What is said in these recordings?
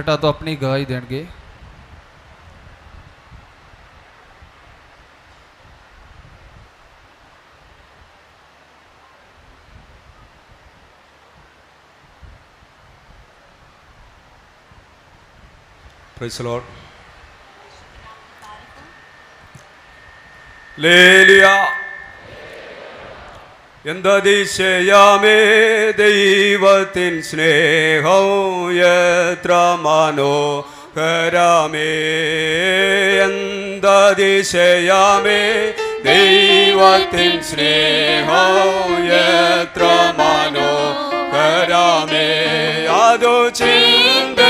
Minute तो अपनी गवाही देंगे। Praise the Lord. Hallelujah. എന്തതിശയമേ ദൈവത്തിൻ സ്നേഹം എത്ര മനോഹരമേ. എന്തതിശയമേ ദൈവത്തിൻ സ്നേഹം എത്ര മനോഹരമേ. അതു ചിന്തയിലടങ്ങാം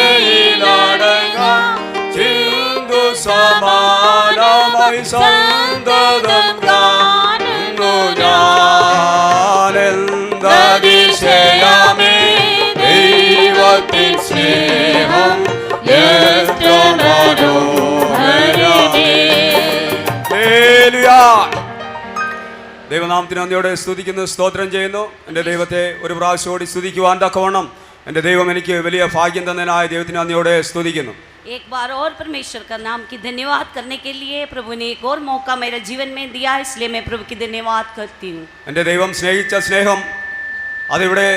ചിന്തു സമാനമായി സന്തതം കാണുന്നു ഞാൻ. എന്തതിശയമേ ദൈവത്തിൻ സ്നേഹം എത്ര മനോഹരമേ. ഹല്ലേലൂയ. ദൈവനാമത്തിന് നന്ദിയോടെ സ്തുതിക്കുന്നു, സ്തോത്രം ചെയ്യുന്നു. എൻ്റെ ദൈവത്തെ ഒരു പ്രാവശ്യം കൂടി സ്തുതിക്കുവാൻ തക്കവണ്ണം എൻ്റെ ദൈവം എനിക്ക് വലിയ ഭാഗ്യം തന്നതിനായ ദൈവത്തിന് നന്ദിയോടെ സ്തുതിക്കുന്നു. एक बार और परमेश्वर का नाम की धन्यवाद करने के लिए प्रभु ने एक और मौका मेरे जीवन में दिया, इसलिए मैं प्रभु की धन्यवाद करती हूँ. എൻ്റെ ദൈവം സ്നേഹിച്ച സ്നേഹം അതിവിടെ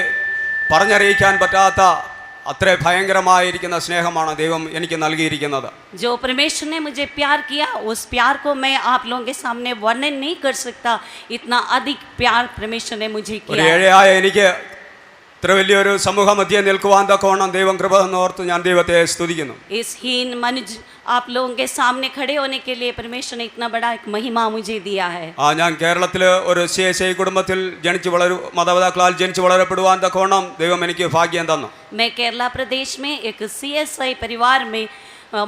പറഞ്ഞറിയിക്കാൻ പറ്റാത്ത അത്ര ഭയങ്കരമായിരിക്കുന്ന സ്നേഹമാണ് ദൈവം എനിക്ക് നൽകിയിരിക്കുന്നത്. जो परमेश्वर ने मुझे प्यार किया, उस प्यार को मैं आप लोगों के सामने वर्णन नहीं कर सकता. इतना अधिक प्यार परमेश्वर ने मुझे ഒരു किया. ഏഴയായ എനിക്ക് ഇത്ര വലിയൊരു സമൂഹ മധ്യേ നിൽക്കുവാൻ തക്കവണ്ണം ദൈവം കൃപ എന്നോർത്ത് ഞാൻ ദൈവത്തെ സ്തുതിക്കുന്നു. इस हीन मनुष्य आप लोगों के सामने खड़े होने के लिए परमेश्वर ने इतना बड़ा एक महिमा मुझे दिया है. ഞാൻ കേരളത്തിൽ ഒരു CSI കുടുംബത്തിൽ മാതാപിതാക്കളാൽ ജനിച്ചു വളരപ്പെടുവാൻ തക്കവണ്ണം ദൈവം എനിക്ക് ഭാഗ്യം തന്നു. मैं केरला प्रदेश में एक CSI परिवार में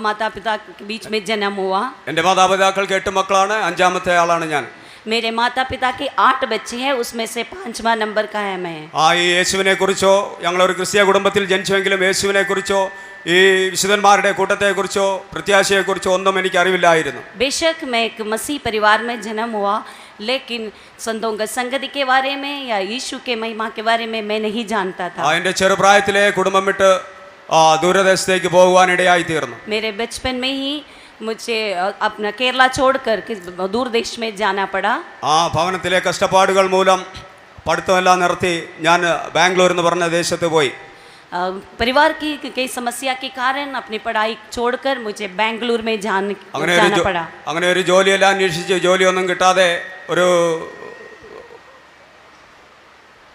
माता पिता के बीच में जन्म हुआ. എൻ്റെ മാതാപിതാക്കൾക്ക് 8 മക്കളാണ്, 5ാമത്തെ ആളാണ് ഞാൻ. मेरे माता पिता के 8 बच्चे हैं, उसमें से 5वां नंबर का है मैं. ഈ യേശുവിനെ കുറിച്ചോ ഞങ്ങളൊരു ക്രിസ്തീയ കുടുംബത്തിൽ ജനിച്ചുവെങ്കിലും യേശുവിനെ കുറിച്ചോ ഈ വിശുദ്ധന്മാരുടെ കൂട്ടത്തെക്കുറിച്ചോ പ്രത്യാശയെക്കുറിച്ചോ ഒന്നും എനിക്ക് അറിവില്ലായിരുന്നു. बेशक मैं एक मसीह परिवार में जन्म हुआ, लेकिन संतों की संगति के बारे में या यीशु के महिमा के बारे में मैं नहीं जानता था. എൻ്റെ ചെറുപ്രായത്തിലെ കുടുംബം വിട്ട് ദൂരദേശത്തേക്ക് പോകുവാനിടയായി തീർന്നു. मेरे बचपन में ही मुझे अपना केरला छोड़कर दूर देश में जाना पड़ा. ഭവനത്തിലെ കഷ്ടപ്പാടുകൾ മൂലം പഠിത്തമെല്ലാം നിർത്തി ഞാൻ ബാംഗ്ലൂർ എന്ന് പറഞ്ഞ ദേശത്ത് പോയി. परिवार की कई समस्या के कारण अपनी पढ़ाई छोड़कर मुझे बेंगलुरु में जाना पड़ा. അങ്ങനെ ഒരു ജോലിയെല്ലാം അന്വേഷിച്ച് ജോലിയൊന്നും കിട്ടാതെ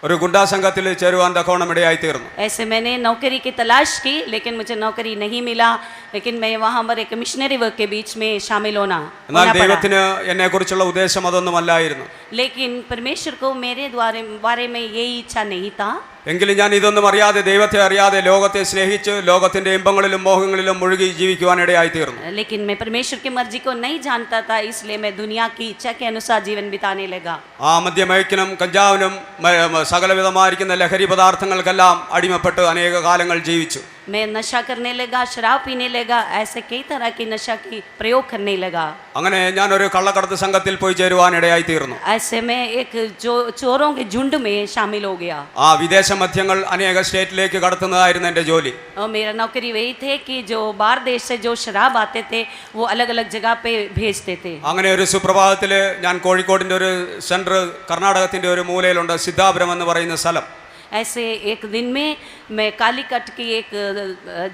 ഒരു ഗുണ്ടാ സംഘത്തിൽ ചേരുവാൻ തക്കവണ്ണം ഇടയായി തീർന്നു. ऐसे मैंने नौकरी की तलाश की, लेकिन मुझे नौकरी नहीं मिला. लेकिन मैं वहाँ पर एक मिशनरी वर्क के बीच में शामिल होना എന്നാൽ ദൈവത്തിന് എന്നെക്കുറിച്ചുള്ള ഉദ്ദേശം അതൊന്നുമല്ലായിരുന്നു. लेकिन परमेश्वर को मेरे बारे में यही इच्छा नहीं था. എങ്കിലും ഞാൻ ഇതൊന്നും അറിയാതെ, ദൈവത്തെ അറിയാതെ ലോകത്തെ സ്നേഹിച്ച് ലോകത്തിന്റെ ഇമ്പങ്ങളിലും മോഹങ്ങളിലും മുഴുകി ജീവിക്കുവാൻ ഇടയായി തീർന്നു. लेकिन मैं परमेश्वर की मर्जी को नहीं जानता था, इसलिए मैं दुनिया की इच्छा के अनुसार जीवन बिताने लगा. മദ്യമയക്കിനും കഞ്ചാവിനും സകലവിധമായിരിക്കുന്ന ലഹരി പദാർത്ഥങ്ങൾക്കെല്ലാം അടിമപ്പെട്ട് അനേക കാലങ്ങൾ ജീവിച്ചു. मैं नशा करने लगा, शराब पीने लगा, ऐसे कई तरह की नशा की प्रयोग करने लगा. അങ്ങനെ ഞാൻ ഒരു കള്ളക്കടത്ത് സംഘത്തിൽ പോയി ചേരുവാൻ ഇടയായി തീർന്നു. ऐसे में एक चोरों के झुंड में शामिल हो गया. വിദേശ മദ്യങ്ങൾ അനേക സ്റ്റേറ്റിലേക്ക് കടത്തുന്നതായിരുന്നു എൻ്റെ ജോലി. और मेरा नौकरी वही थे कि जो बाहर देश से जो शराब आते थे वो अलग अलग जगह पे भेजते थे. അങ്ങനെ ഒരു സുപ്രഭാതത്തിൽ ഞാൻ കോഴിക്കോടിൻ്റെ ഒരു സെൻറ്റർ, കർണാടകത്തിൻ്റെ ഒരു മൂലയിലുണ്ട് സിദ്ധാപുരം എന്ന് പറയുന്ന സ്ഥലം. ऐसे एक दिन में मैं कालीकट की एक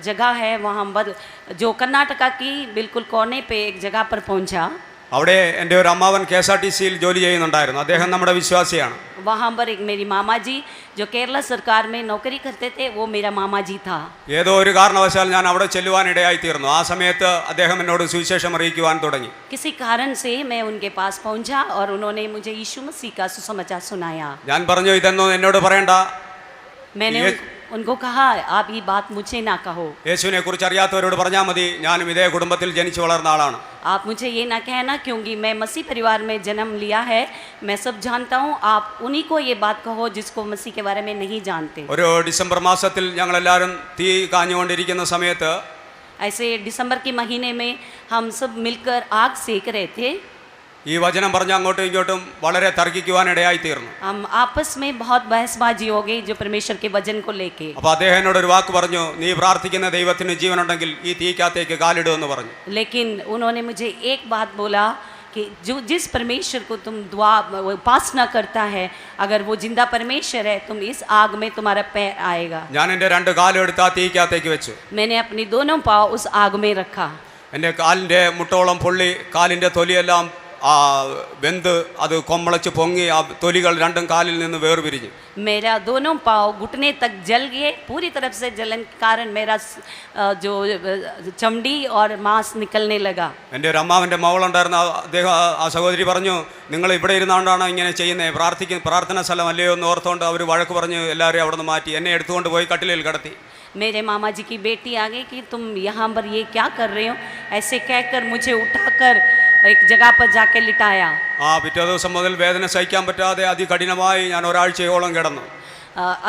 जगह है वहाँ पर, जो कर्नाटका की बिल्कुल कोने पे एक जगह पर पहुँचा. അവിടെ എൻ്റെ ഒരു അമ്മാവൻ KSRTCയിൽ ജോലി ചെയ്യുന്നുണ്ടായിരുന്നു. അദ്ദേഹം നമ്മുടെ വിശ്വാസിയാണ്. वहाँ पर एक मेरी मामा जी जो केरला सरकार में नौकरी करते थे, वो मेरा मामा जी था. ഏതോ ഒരു കാരണവശാൽ ഞാൻ അവിടെ ചെല്ലുവാൻ ഇടയായി തീർന്നു. ആ സമയത്ത് അദ്ദേഹം എന്നോട് സുവിശേഷം അറിയിക്കുവാൻ തുടങ്ങി. किसी कारण से मैं उनके पास पहुँचा और उन्होंने मुझे यीशु मसीह का सुसमाचार सुनाया. ഞാൻ പറഞ്ഞു, ഇതൊന്നും എന്നോട് പറയണ്ട, मैंने उनको कहा आप ये बात मुझे ना कहो. യേശുവിനെ കുറിച്ച് അറിയാത്തവരോട് പറഞ്ഞാൽ മതി, ഞാനും ഇതേ കുടുംബത്തിൽ ജനിച്ചു വളർന്ന ആളാണ്. आप मुझे ये ना कहना, क्योंकि मैं मसीह परिवार में जन्म लिया है, मैं सब जानता हूँ. आप उन्हीं को ये बात कहो जिसको मसीह के बारे में नहीं जानते. ഒരു ഡിസംബർ മാസത്തിൽ ഞങ്ങളെല്ലാവരും തീ കാഞ്ഞുകൊണ്ടിരിക്കുന്ന സമയത്ത് ऐसे दिसंबर के महीने में हम सब मिलकर आग सेक रहे थे. ഈ വചനം പറഞ്ഞ് അങ്ങോട്ടും ഇങ്ങോട്ടും വളരെ തർക്കിക്കുവാനിടയായി തീർന്നു. हम आपस में बहुत बहसबाजी हो गई जो परमेश्वर के वचन को लेके. അപ്പോൾ അദ്ദേഹം എന്നോട് ഒരു വാക്ക് പറഞ്ഞു, നീ പ്രാർത്ഥിക്കുന്ന ദൈവത്തിന് ജീവനുണ്ടെങ്കിൽ ഈ തീക്കകത്തേക്ക് കാലിടുമെന്ന് പറഞ്ഞു. लेकिन उन्होंने मुझे एक बात बोला कि जो जिस परमेश्वर को तुम दुआ उपासना करता है, अगर वो जिंदा परमेश्वर है, तुम इस आग में तुम्हारा पैर आएगा. ഞാൻ എൻ്റെ രണ്ട് കാലും എടുത്ത് ആ തീക്കകത്തേക്ക് വെച്ചു. मैंने अपनी दोनों पाँव उस आग में रखा. എൻ്റെ കാലിൻ്റെ മുട്ടോളം പൊള്ളി, കാലിൻ്റെ തൊലിയെല്ലാം വെന്ത് അത് കൊമ്മളച്ച് പൊങ്ങി ആ തൊലികൾ രണ്ടും കാലിൽ നിന്ന് വേർപിരിഞ്ഞു. मेरा दोनों पाँव घुटने तक जल गए, पूरी तरफ से जलन के कारण मेरा जो चमड़ी और मांस निकलने लगा. എൻ്റെ ഒരു അമ്മാവൻ്റെ മകളുണ്ടായിരുന്ന അദ്ദേഹം ആ സഹോദരി പറഞ്ഞു, നിങ്ങൾ ഇവിടെ ഇരുന്നാണ്ടാണോ ഇങ്ങനെ ചെയ്യുന്നത്, പ്രാർത്ഥന സ്ഥലമല്ലയോ എന്ന് ഓർത്തുകൊണ്ട് അവർ വഴക്ക് പറഞ്ഞ് എല്ലാവരെയും അവിടെ നിന്ന് മാറ്റി എന്നെ എടുത്തുകൊണ്ട് പോയി കട്ടിലിൽ കിടത്തി. मेरे मामा जी की बेटी आ गई कि तुम यहाँ पर ये क्या कर रहे हो, ऐसे कहकर मुझे उठाकर एक जगह पर जाके लिटाया. ആ പിറ്റേ ദിവസം മുതൽ വേദന സഹിക്കാൻ പറ്റാതെ അതികഠിനമായി ഞാൻ ഒരാഴ്ചയോളം കിടന്നു.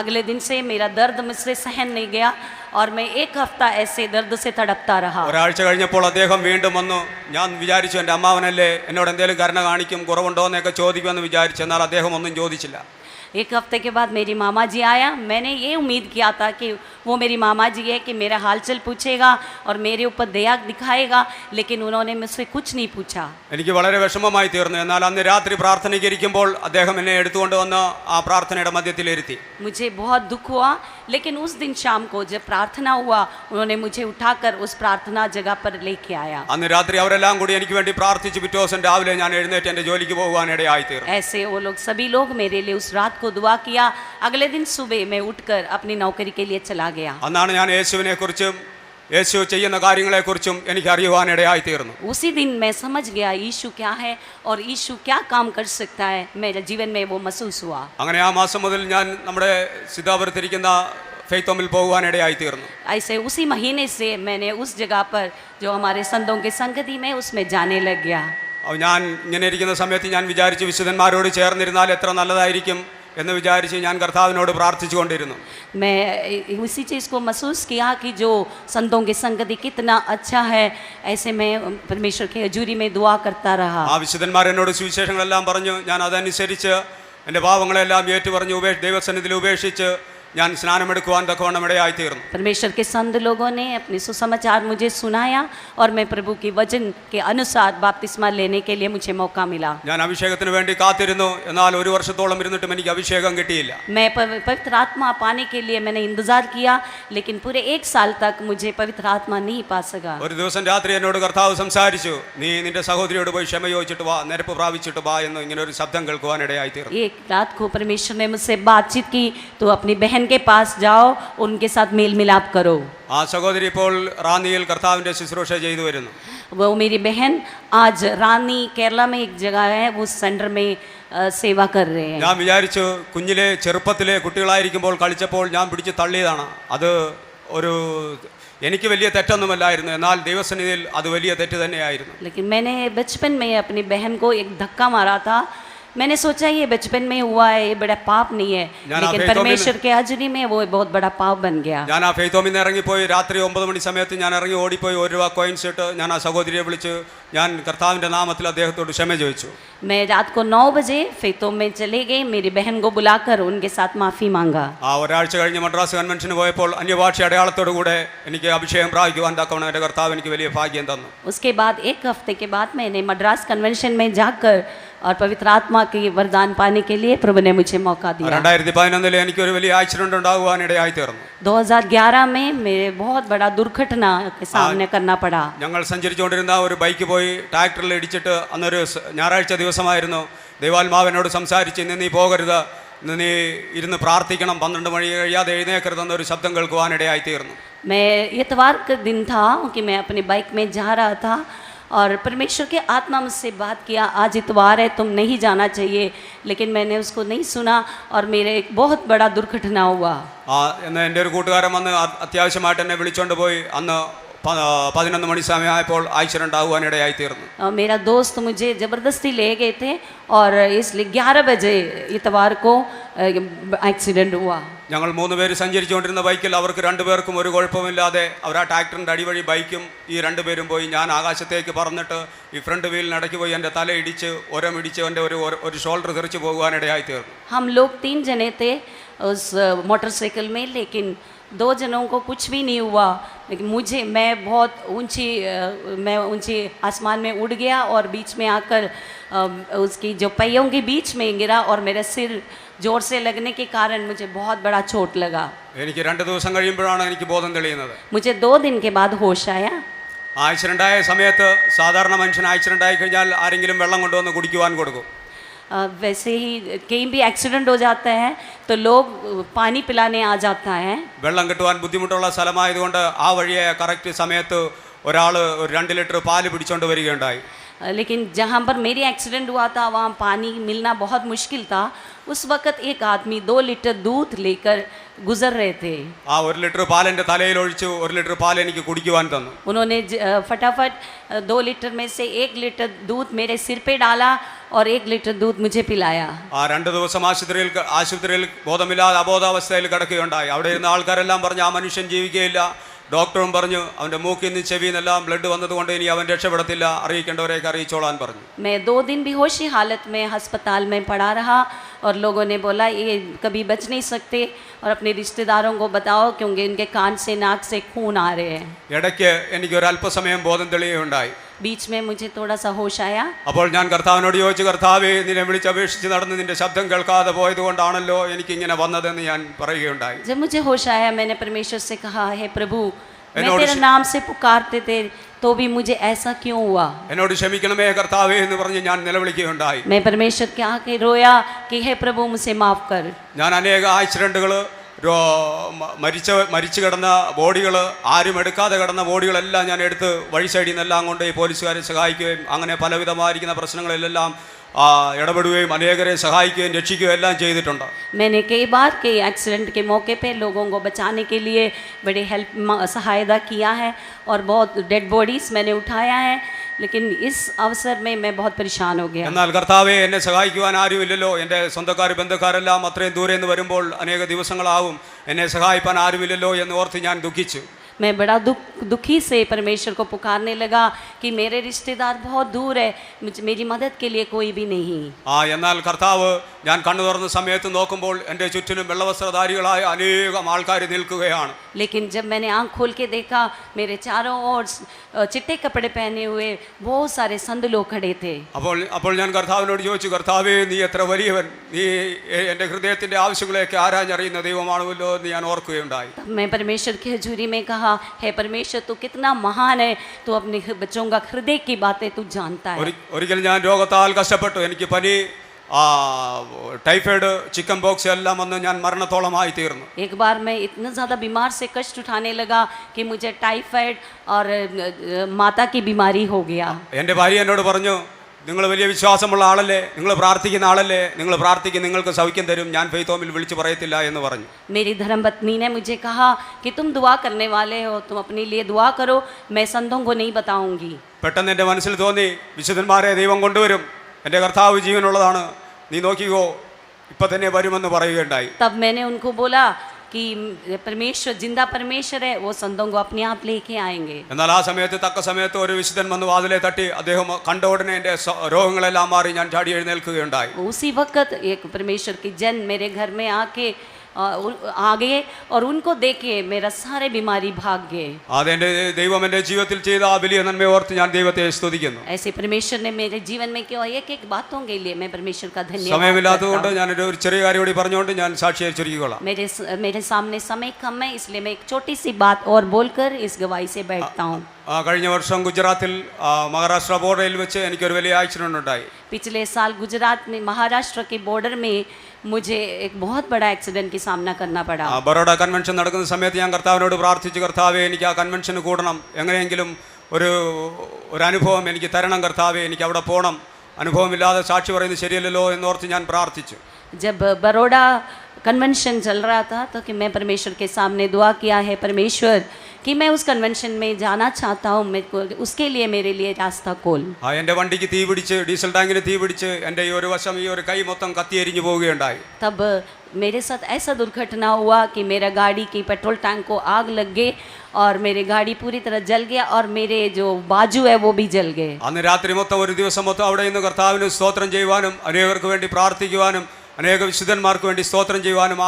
अगले दिन से मेरा दर्द मुझसे सहन नहीं गया और मैं एक हफ्ता ऐसे दर्द से तड़पता रहा. ഒരാഴ്ച കഴിഞ്ഞപ്പോൾ അദ്ദേഹം വീണ്ടും വന്നു. ഞാൻ വിചാരിച്ചു എൻ്റെ അമ്മാവനല്ലേ എന്നോട് എന്തെങ്കിലും കരുണ കാണിക്കും, കുറവുണ്ടോ എന്നൊക്കെ ചോദിക്കുമെന്ന് വിചാരിച്ചു. എന്നാൽ അദ്ദേഹം ഒന്നും ചോദിച്ചില്ല. एक हफ्ते के बाद मेरी मामा जी आया. मैंने ये उम्मीद किया था कि वो मेरी मामा जी है कि मेरा हालचाल पूछेगा और मेरे ऊपर दया दिखाएगा, लेकिन उन्होंने मुझसे कुछ नहीं पूछा. എനിക്ക് വളരെ വിഷമമായി തീർന്നു. എന്നാൽ അന്ന് രാത്രി പ്രാർത്ഥനയ്ക്ക് ഇരിക്കുമ്പോൾ അദ്ദേഹം എന്നെ എടുത്തുകൊണ്ട് വന്ന് ആ പ്രാർത്ഥനയുടെ മധ്യത്തിലിരുത്തി. मुझे बहुत दुख हुआ, लेकिन उस दिन शाम को जब प्रार्थना हुआ, उन्होंने मुझे उठाकर उस प्रार्थना जगह पर लेके आया. അന്ന് രാത്രി അവരെല്ലാം കൂടി എനിക്ക് വേണ്ടി പ്രാർത്ഥിച്ച് പിറ്റേ ദിവസം രാവിലെ ഞാൻ എഴുന്നേറ്റ് എൻ്റെ ജോലിക്ക് പോകുവാനിടയായി തീർന്നു. ऐसे वो लोग सभी लोग मेरे लिए उस रात को दुआ किया. अगले दिन सुबह मैं उठकर अपनी नौकरी के लिए चला गया. അന്നാണ് ഞാൻ യേശുവിനെ കുറിച്ചും യേശു ചെയ്യുന്ന കാര്യങ്ങളെക്കുറിച്ചും എനിക്ക് അറിയുവാനിടയായി തീർന്നു. उसी दिन मैं समझ गया यीशु क्या है और यीशु क्या काम कर सकता है. मेरे जीवन में वो महसूस हुआ. അങ്ങനെ ആ മാസം മുതൽ ഞാൻ നമ്മുടെ സിദ്ധാപുരത്തിരിക്കുന്ന ഫെയ്ത്ത് ഹോമിൽ പോകുവാനിടയായി തീർന്നു. ऐसे उसी महीने से मैंने उस जगह पर जो हमारे संतों के संगति में उसमें जाने लग गया. ഞാൻ ഇങ്ങനെ ഇരിക്കുന്ന സമയത്ത് ഞാൻ വിചാരിച്ചു വിശുദ്ധന്മാരോട് ചേർന്നിരുന്നാൽ എത്ര നല്ലതായിരിക്കും എന്ന് വിചാരിച്ച് ഞാൻ കർത്താവിനോട് പ്രാർത്ഥിച്ചു കൊണ്ടിരുന്നു. मैं उसी चीज़ को महसूस किया कि जो संतों की संगति कितना अच्छा है. ऐसे मैं परमेश्वर की हजूरी में दुआ करता रहा. ആ വിശുദ്ധന്മാർ എന്നോട് സുവിശേഷങ്ങളെല്ലാം പറഞ്ഞു. ഞാൻ അതനുസരിച്ച് എൻ്റെ പാവങ്ങളെല്ലാം ഏറ്റുപറഞ്ഞ് ദൈവസന്നിധിയിൽ ഉപേക്ഷിച്ച് ഞാൻ സ്നാനമെടുക്കുവാൻ തക്കവണ്ണം ഇടയായി തീർന്നു. परमेश्वर के संत लोगों ने अपने सुसमाचार मुझे सुनाया और मैं प्रभु के वचन के अनुसार बपतिस्मा लेने के लिए मुझे मौका मिला. ഞാൻ അഭിഷേകത്തിന് വേണ്ടി കാത്തിരുന്നു. എന്നാൽ ഒരു വർഷത്തോളം ഇരുന്നിട്ടും എനിക്ക് അഭിഷേകം കിട്ടിയില്ല. मैं पवित्र आत्मा पाने के लिए मैंने इंतज़ार किया, लेकिन पूरे एक साल तक मुझे पवित्र आत्मा नहीं पा सका. ഒരു ദിവസം രാത്രി എന്നോട് കർത്താവ് സംസാരിച്ചു, നീ നിന്റെ സഹോദരിയോട് പോയി ക്ഷമ ചോദിച്ചിട്ട് വാ, നിരപ്പ് പ്രാപിച്ചിട്ട് വാ എന്ന് ഇങ്ങനെ ഒരു ശബ്ദം കേൾക്കുവാനിടയായി തീർന്നു. एक रात को परमेश्वर ने मुझसे बातचीत की, तो अपनी बहन के पास जाओ, उनके साथ मेल मिलाप करो. ആ സഹോദരി ഇപ്പോൾ റാന്നിയിൽ കർത്താവിൻ്റെ ശുശ്രൂഷ ചെയ്തു വരുന്നു. वो मेरी बहन आज रानी केरला में एक जगह है, उस सेंटर में सेवा कर रहे हैं. ഞാൻ വിചാരിച്ചു കുഞ്ഞിലെ ചെറുപ്പത്തിലെ കുട്ടികളായിരിക്കുമ്പോൾ കളിച്ചപ്പോൾ ഞാൻ പിടിച്ച് തള്ളിയതാണ്. അത് ഒരു എനിക്ക് വലിയ തെറ്റൊന്നുമല്ലായിരുന്നു. എന്നാൽ ദൈവസന്നിധിയിൽ അത് വലിയ തെറ്റ് തന്നെയായിരുന്നു. लेकिन मैंने बचपन में अपनी बहन को एक धक्का मारा था. मैंने सोचा ये बचपन में हुआ है, ये बड़ा पाप नहीं है, लेकिन परमेश्वर के हाजिरी में वो बहुत बड़ा पाप बन गया. ഞാൻ ആ ഫെയ്ത്ത് ഹോമിൽ നിന്ന് ഇറങ്ങിപ്പോയി. രാത്രി 9 മണി സമയത്ത് ഞാൻ ഇറങ്ങി ഓടിപ്പോയി ₹1 കോയിൻസ് ഇട്ട് ഞാൻ ആ സഹോദരിയെ വിളിച്ച് ഞാൻ കർത്താവിൻ്റെ നാമത്തിൽ അദ്ദേഹത്തോട് ക്ഷമ ചോദിച്ചു. मैं रात को 9 बजे फेतों में चले गई, मेरी बहन को बुलाकर उनके साथ माफ़ी मांगा. ആ ഒരാഴ്ച കഴിഞ്ഞ് മദ്രാസ് കൺവെൻഷന് പോയപ്പോൾ അന്യഭാഷ അടയാളത്തോടു കൂടെ എനിക്ക് അഭിഷേകം പ്രാപിക്കുവാൻ തക്കവണ്ണം എൻ്റെ കർത്താവ് എനിക്ക് വലിയ ഭാഗ്യം തന്നു. उसके बाद एक हफ्ते के बाद मैंने मद्रास कन्वेंशन में जाकर और पवित्र आत्मा की वरदान पाने के लिए प्रभु ने मुझे मौका दिया. 2011 എനിക്കൊരു വലിയ ആക്സിഡന്റ് ഉണ്ടാകുവാനിടയായി തീർന്നു. 2011 में मेरे बहुत बड़ा दुर्घटना के सामने करना पड़ा. ഞങ്ങൾ സഞ്ചരിച്ചുകൊണ്ടിരുന്ന ഒരു ബൈക്ക് പോയി ട്രാക്ടറിൽ ഇടിച്ചിട്ട് അന്നൊരു ഞായറാഴ്ച ദിവസമായിരുന്നു. ദൈവാത്മാവിനോട് സംസാരിച്ച് ഇന്ന് നീ പോകരുത്, ഇന്ന് നീ ഇരുന്ന് പ്രാർത്ഥിക്കണം, 12 മണി കഴിയാതെ എഴുന്നേക്കരുതെന്നൊരു ശബ്ദം കേൾക്കുവാനിടയായി തീർന്നു. मैं इतवार का दिन था कि मैं अपनी बाइक में जा रहा था और परमेश्वर के आत्मा मुझसे बात किया, आज इतवार है, तुम नहीं जाना चाहिए. लेकिन मैंने उसको नहीं सुना और मेरे एक बहुत बड़ा दुर्घटना हुआ. എന്ന് എൻ്റെ ഒരു കൂട്ടുകാരൻ വന്ന് അത്യാവശ്യമായിട്ട് എന്നെ വിളിച്ചുകൊണ്ട് പോയി. അന്ന് 11 മണി സമയമായപ്പോൾ ആക്സിഡന്റ് ആകുവാനിടയായി തീർന്നു. मेरा दोस्त मुझे ज़बरदस्ती ले गए थे और इसलिए 11 बजे इतवार को एक्सीडेंट हुआ. ഞങ്ങൾ 3 പേര് സഞ്ചരിച്ചുകൊണ്ടിരുന്ന ബൈക്കിൽ അവർക്ക് 2 പേർക്കും ഒരു കുഴപ്പമില്ലാതെ അവർ ആ ട്രാക്ടറിൻ്റെ അടിവഴി ബൈക്കും ഈ 2 പേരും പോയി. ഞാൻ ആകാശത്തേക്ക് പറന്നിട്ട് ഈ ഫ്രണ്ട് വീലിനിടയ്ക്ക് പോയി എൻ്റെ തല ഇടിച്ച് ഒരമിടിച്ച് എൻ്റെ ഒരു ഷോൾഡർ തെറിച്ച് പോകുവാനിടയായി തീർന്നു. हम लोग 3 जने थे उस मोटरसाइकिल में, लेकिन 2 जनों को कुछ भी नहीं हुआ, लेकिन मैं बहुत ऊंची आसमान में उड़ गया और बीच में आकर उसकी जो पहियों के बीच में गिरा और मेरा सिर जोर से लगने के कारण मुझे बहुत बड़ा चोट लगा. എനിക്ക് 2 ദിവസം കഴിയുമ്പോഴാണ് എനിക്ക് ബോധം തെളിയുന്നത്. मुझे 2 दिन के बाद होश आया. ആക്സിഡൻ്റായ സമയത്ത് സാധാരണ മനുഷ്യൻ ആക്സിഡൻ്റായി കഴിഞ്ഞാൽ ആരെങ്കിലും വെള്ളം കൊണ്ടുവന്ന് കുടിക്കുവാൻ കൊടുക്കും. वैसे ही कहीं भी एक्सीडेंट हो जाता है तो लोग पानी पिलाने आ जाता है. വെള്ളം കിട്ടുവാൻ ബുദ്ധിമുട്ടുള്ള സ്ഥലമായതുകൊണ്ട് ആ വഴിയെ കറക്റ്റ് സമയത്ത് ഒരാൾ 2 ലിറ്റർ പാല് പിടിച്ചുകൊണ്ട് വരികയുണ്ടായി. लेकिन जहाँ पर मेरी एक्सीडेंट हुआ था वहाँ पानी मिलना बहुत मुश्किल था. उस वक़्त एक आदमी 2 लीटर दूध लेकर गुजर रहे थे. ആ 1 ലിറ്റർ പാൽ എൻ്റെ തലയിൽ ഒഴിച്ചു 1 ലിറ്റർ പാൽ എനിക്ക് കുടിക്കുവാൻ തന്നു. उन्होंने फटाफट 2 लीटर में से 1 लीटर दूध मेरे सिर पे डाला और 1 लीटर दूध मुझे पिलाया. ആ 2 ദിവസം ആശുപത്രിയിൽ ബോധമില്ലാതെ അബോധാവസ്ഥയിൽ കിടക്കുകയുണ്ടായി. അവിടെ ഇരുന്ന ആൾക്കാരെല്ലാം പറഞ്ഞു ആ മനുഷ്യൻ ജീവിക്കുകയില്ല. ഡോക്ടറും പറഞ്ഞു അവൻ്റെ മൂക്കിൽ നിന്ന് ചെവിയിൽ നിന്നെല്ലാം ബ്ലഡ് വന്നതുകൊണ്ട് ഇനി അവൻ രക്ഷപ്പെടത്തില്ല, അറിയിക്കേണ്ടവരെയൊക്കെ അറിയിച്ചോളാൻ പറഞ്ഞു. मैं 2 दिन बेहोशी हालत में अस्पताल में पड़ा रहा और लोगों ने बोला ये कभी बच नहीं सकते और अपने रिश्तेदारों को बताओ क्योंकि इनके कान से नाक से खून आ रहे हैं. ഇടയ്ക്ക് എനിക്ക് ഒരു അല്പസമയം ബോധം തെളിയുകയുണ്ടായി. बीच में मुझे थोड़ा सा होश आया. അപ്പോൾ ഞാൻ കർത്താവിനോട് ചോദിച്ചു, കർത്താവേ നിന്നെ വിളിച്ചപേക്ഷിച്ച് നടന്ന് നിന്റെ ശബ്ദം കേൾക്കാതെ പോയതുകൊണ്ടാണല്ലോ എനിക്കിങ്ങനെ വന്നതെന്ന് ഞാൻ പറയുകയുണ്ടായി. जब मुझे होश आया मैंने परमेश्वर से कहा, हे प्रभु मैं എന്നോട് तेरा नाम से पुकारते थे तो भी मुझे ऐसा क्यों हुआ. എന്നോട് ക്ഷമിക്കണമേ കർത്താവേ എന്ന് പറഞ്ഞ് ഞാൻ നിലവിളിക്കുകയുണ്ടായി. मैं परमेश्वर के आके रोया कि हे प्रभु मुझे माफ कर. ഞാൻ അനേക ആക്സിഡൻറ്റുകൾ മരിച്ചു കിടന്ന ബോഡികൾ ആരും എടുക്കാതെ കിടന്ന ബോഡികളെല്ലാം ഞാൻ എടുത്ത് വഴി സൈഡിൽ നിന്നെല്ലാം കൊണ്ട് ഈ പോലീസുകാരെ സഹായിക്കുകയും അങ്ങനെ പലവിധമായിരിക്കുന്ന പ്രശ്നങ്ങളിലെല്ലാം ഇടപെടുകയും അനേകരെ സഹായിക്കുകയും രക്ഷിക്കുകയും എല്ലാം ചെയ്തിട്ടുണ്ട്. मैंने कई बार के एक्सीडेंट के मौके पे लोगों को बचाने के लिए बड़ी सहायता किया है और बहुत डेड बॉडीज़ मैंने उठाया है, लेकिन इस अवसर में मैं बहुत परेशान हो गया. എന്നാൽ കർത്താവേ എന്നെ സഹായിക്കുവാൻ ആരുമില്ലല്ലോ, എൻ്റെ സ്വന്തക്കാർ ബന്ധുക്കാരെല്ലാം അത്രയും ദൂരെ നിന്ന് വരുമ്പോൾ അനേക ദിവസങ്ങളാവും, എന്നെ സഹായിപ്പാൻ ആരുമില്ലല്ലോ എന്ന് ഓർത്ത് ഞാൻ ദുഃഖിച്ചു. मैं बड़ा दुखी से परमेश्वर को पुकारने लगा कि मेरे रिश्तेदार बहुत दूर है, मेरी मदद के लिए कोई भी नहीं. എന്നാൽ കർത്താവ് ഞാൻ കണ്ണു തുറന്ന സമയത്ത് നോക്കുമ്പോൾ എൻ്റെ ചുറ്റിനും വെള്ളവസ്ത്രധാരികളായ അനേകം ആൾക്കാർ നിൽക്കുകയാണ്. लेकिन जब मैंने आँख खोल के देखा मेरे चारों ओर चिट्टे कपड़े पहने हुए बहुत सारे संत लोग खड़े थे. അപ്പോൾ ഞാൻ കർത്താവിനോട് ചോദിച്ചു, കർത്താവേ നീ എത്ര വലിയവൻ, നീ എൻ്റെ ഹൃദയത്തിൻ്റെ ആവശ്യങ്ങളെയൊക്കെ ആരാഞ്ഞറിയുന്ന ദൈവമാണല്ലോ എന്ന് ഞാൻ ഓർക്കുകയുണ്ടായി. मैं परमेश्वर की हजूरी में कहा, हे परमेश्वर तू कितना महान है, तू अपने बच्चों का हृदय की बातें तू जानता है. ഒരിക്കൽ ഞാൻ രോഗത്താൽ കഷ്ടപ്പെട്ടു. എനിക്ക് പനി, ടൈഫോയിഡ്, ചിക്കൻ ബോക്സ് എല്ലാം വന്ന് ഞാൻ മരണത്തോളമായി തീർന്നു. एक बार मैं इतना ज़्यादा बीमार से कष्ट उठाने लगा कि मुझे टाइफाइड और माता की बीमारी हो गया. എൻ്റെ ഭാര്യ എന്നോട് പറഞ്ഞു, നിങ്ങൾ വലിയ വിശ്വാസമുള്ള ആളല്ലേ, നിങ്ങൾ പ്രാർത്ഥിക്കുന്ന ആളല്ലേ, നിങ്ങൾ പ്രാർത്ഥിക്കും നിങ്ങൾക്ക് സൗഖ്യം തരും, ഞാൻ ഫെയ്ത്ത് ഹോമിൽ വിളിച്ചു പറയത്തില്ല എന്ന് പറഞ്ഞു. मेरी धर्मपत्नी ने मुझे कहा कि तुम दुआ करने वाले हो, तुम अपने लिए दुआ करो, मैं संतों को नहीं बताऊंगी. പെട്ടെന്ന് എൻ്റെ മനസ്സിൽ തോന്നി, വിശുദ്ധന്മാരെ ദൈവം കൊണ്ടുവരും, എൻ്റെ കർത്താവ് ജീവനുള്ളതാണ്, നീ നോക്കിക്കോ ഇപ്പം തന്നെ വരുമെന്ന് പറയുകയുണ്ടായി. तब मैंने उनको बोला कि परमेश्वर जिंदा परमेश्वर है, वो संतों को अपने आप लेके आएंगे. എന്നാൽ ആ സമയത്ത് തക്ക സമയത്ത് ഒരു വിശുദ്ധൻ വന്ന് വാതിലെ തട്ടി. അദ്ദേഹം കണ്ട ഉടനെ എൻ്റെ രോഗങ്ങളെല്ലാം മാറി ഞാൻ ചാടി എഴുന്നേൽക്കുകയുണ്ടായി. उसी वक्त एक परमेश्वर की जन मेरे घर में आके आ गए और उनको देखे मेरा सारे बीमारी भाग गए. അതെൻ്റെ ദൈവം എൻ്റെ ജീവിതത്തിൽ ചെയ്ത ആ വലിയ നന്മയെ ഓർത്ത് ഞാൻ ദൈവത്തെ സ്തുതിക്കുന്നു. ऐसे परमेश्वर ने मेरे जीवन में क्यों एक एक बातों के लिए मैं परमेश्वर का धन्यवाद. സമയമില്ലാത്തതുകൊണ്ട് ഞാനൊരു ചെറിയ കാര്യം കൂടി പറഞ്ഞുകൊണ്ട് ഞാൻ സാക്ഷിയെ ചുരുക്കിക്കൊള്ളാം. मेरे सामने समय कम है, इसलिए मैं एक छोटी सी बात और बोलकर इस गवाही से बैठता हूँ. കഴിഞ്ഞ വർഷം ഗുജറാത്തിൽ മഹാരാഷ്ട്ര ബോർഡറിൽ വെച്ച് എനിക്കൊരു വലിയ ആക്സിഡന്റ് ഉണ്ടായി. पिछले साल गुजरात में महाराष्ट्र के बॉर्डर में मुझे एक बहुत बड़ा एक्सीडेंट की सामना करना पड़ा. ബറോഡ കൺവെൻഷൻ നടക്കുന്ന സമയത്ത് ഞാൻ കർത്താവിനോട് പ്രാർത്ഥിച്ചു, കർത്താവേ എനിക്ക് ആ കൺവെൻഷന് കൂടണം, എങ്ങനെയെങ്കിലും ഒരു അനുഭവം എനിക്ക് തരണം കർത്താവേ, എനിക്ക് അവിടെ പോകണം, അനുഭവമില്ലാതെ സാക്ഷി പറയുന്നത് ശരിയല്ലല്ലോ എന്നോർത്ത് ഞാൻ പ്രാർത്ഥിച്ചു. जब बड़ौदा कन्वेंशन चल रहा था तो कि मैं परमेश्वर के सामने दुआ किया है, परमेश्वर कि मैं उस कन्वेंशन में जाना चाहता हूँ, मेरे को उसके लिए मेरे लिए रास्ता खोल। ആ എൻ്റെ വണ്ടിക്ക് തീ പിടിച്ച് ഡീസൽ ടാങ്കിന് തീ പിടിച്ച് എൻ്റെ ഈ ഒരു വശം ഈ ഒരു കൈ മൊത്തം കത്തിയെരിഞ്ഞു പോവുകയുണ്ടായി. तब मेरे साथ ऐसा दुर्घटना हुआ कि मेरा गाड़ी की पेट्रोल टैंक को आग लग गई और मेरी गाड़ी पूरी तरह जल गया और मेरे जो बाजू है वो भी जल गए। അന്ന് രാത്രി മൊത്തം ഒരു ദിവസം മൊത്തം അവിടെ നിന്ന് കർത്താവിന് സ്തോത്രം ചെയ്യുവാനും അനേകർക്ക് വേണ്ടി പ്രാർത്ഥിക്കുവാനും അനേക വിശുദ്ധന്മാർക്ക് വേണ്ടി സ്തോത്രം ചെയ്യുവാനും